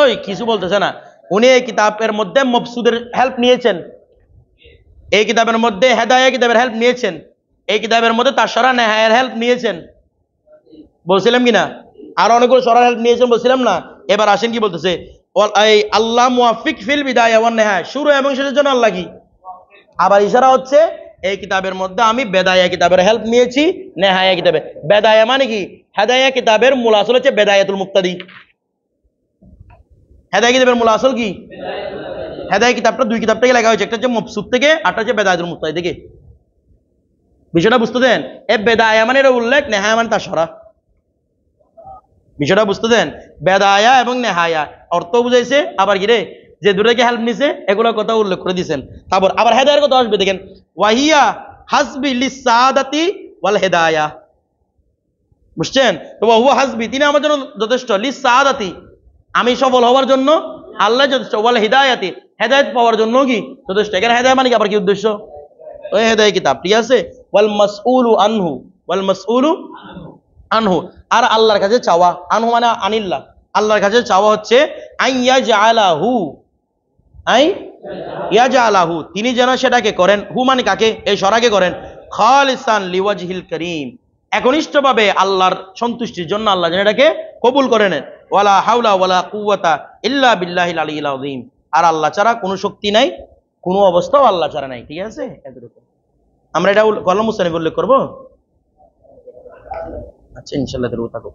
ওই কিছু বলতেছে না, উনি এই কিতাবের মধ্যে মবসুদের হেল্প নিয়েছেন, এই কিতাবের মধ্যে হেদায়া কিতাবের হেল্প নিয়েছেন, এই কিতাবের মধ্যে তাশরা নেহায়ার হেল্প নিয়েছেন, বলছিলাম কিনা? আর অনেকগুলো সরার হেল্প নিয়েছেন বলছিলাম না? এবার আসেন কি বলতেছে, এই আল্লাহ মুওয়াফিক ফিল বিদায়া ওয়ান নিহায়া, শুরু এবং শেষের জন্য আল্লাহ কি, আবার ইশারা হচ্ছে এই কিতাবের মধ্যে আমি বেদায়া কিতাবের হেল্প নিয়েছি, নেহায়া কিতাবে, বেদায়া মানে কি, হেদায়া কিতাবের মূল আসল হচ্ছে বেদায়াতুল মুক্তাদি, হেদায়া কিতাবের মূল আসল কি, হেদায়া কিতাবটা 2 কিতাব থেকে লেখা হয়েছে, একটা হচ্ছে মবসুদ থেকে, আরটা হচ্ছে বেদায়াতুল মুক্তাদি থেকে, বিষয়টা বুঝতে দেন। এ বেদায়া মানে এর উল্লেখ, নেহায়া মানে তাশরা, বিষয়টা বুঝতে দেন। বেদায়া এবং নেহায়া অর্থ বুঝাইছে, আবার কি রে যে দুটাকে হেল্প নিছে এগুলোর কথা উল্লেখ করে দিয়েছেন। তারপর আবার হেদায়ার কথা আসবে, দেখেন ওয়াহিয়া হাসবি লিসাদাতি ওয়াল হেদায়া, বুঝছেন? তো ওয়া হাসবি, তিনি আমার জন্য যথেষ্ট, লিসাদাতি আমি সফল হওয়ার জন্য, আল্লাহ যথেষ্ট, ওয়াল হিদায়াতি হেদায়েত পাওয়ার জন্য কি যথেষ্ট। এখানে হেদায়া মানে কি, আবার কি উদ্দেশ্য, ওই হেদায়া কিতাব, ঠিক আছে। ওয়াল মাসউলু আনহু, ওয়াল মাসউলু আনহু, আর আল্লাহর কাছে চাওয়া, আনহু মানে আনিল্লাহ, আল্লাহর কাছে চাওয়া হচ্ছে আইয়াজআলাহু, আইয়াজআলাহু তিনি যেন সেটাকে করেন, হু মানে কাকে, এই সরাকে করেন, খালিসান লিওয়াজহিল কারীম একনিষ্ঠভাবে আল্লাহর সন্তুষ্টির জন্য আল্লাহ যেন এটাকে কবুল করে নেন। ওয়ালা হাওলা ওয়ালা কুওয়াতা ইল্লা বিল্লাহিল আলিয়্যিল আযীম, আর আল্লাহ ছাড়া কোনো শক্তি নাই, কোনো অবস্থাও আল্লাহ ছাড়া নাই, ঠিক আছে। এতটুকু আমরা এটা কলম মুসানিফ উল্লেখ করবো, আচ্ছা ইনশাআল্লাহ থাকো।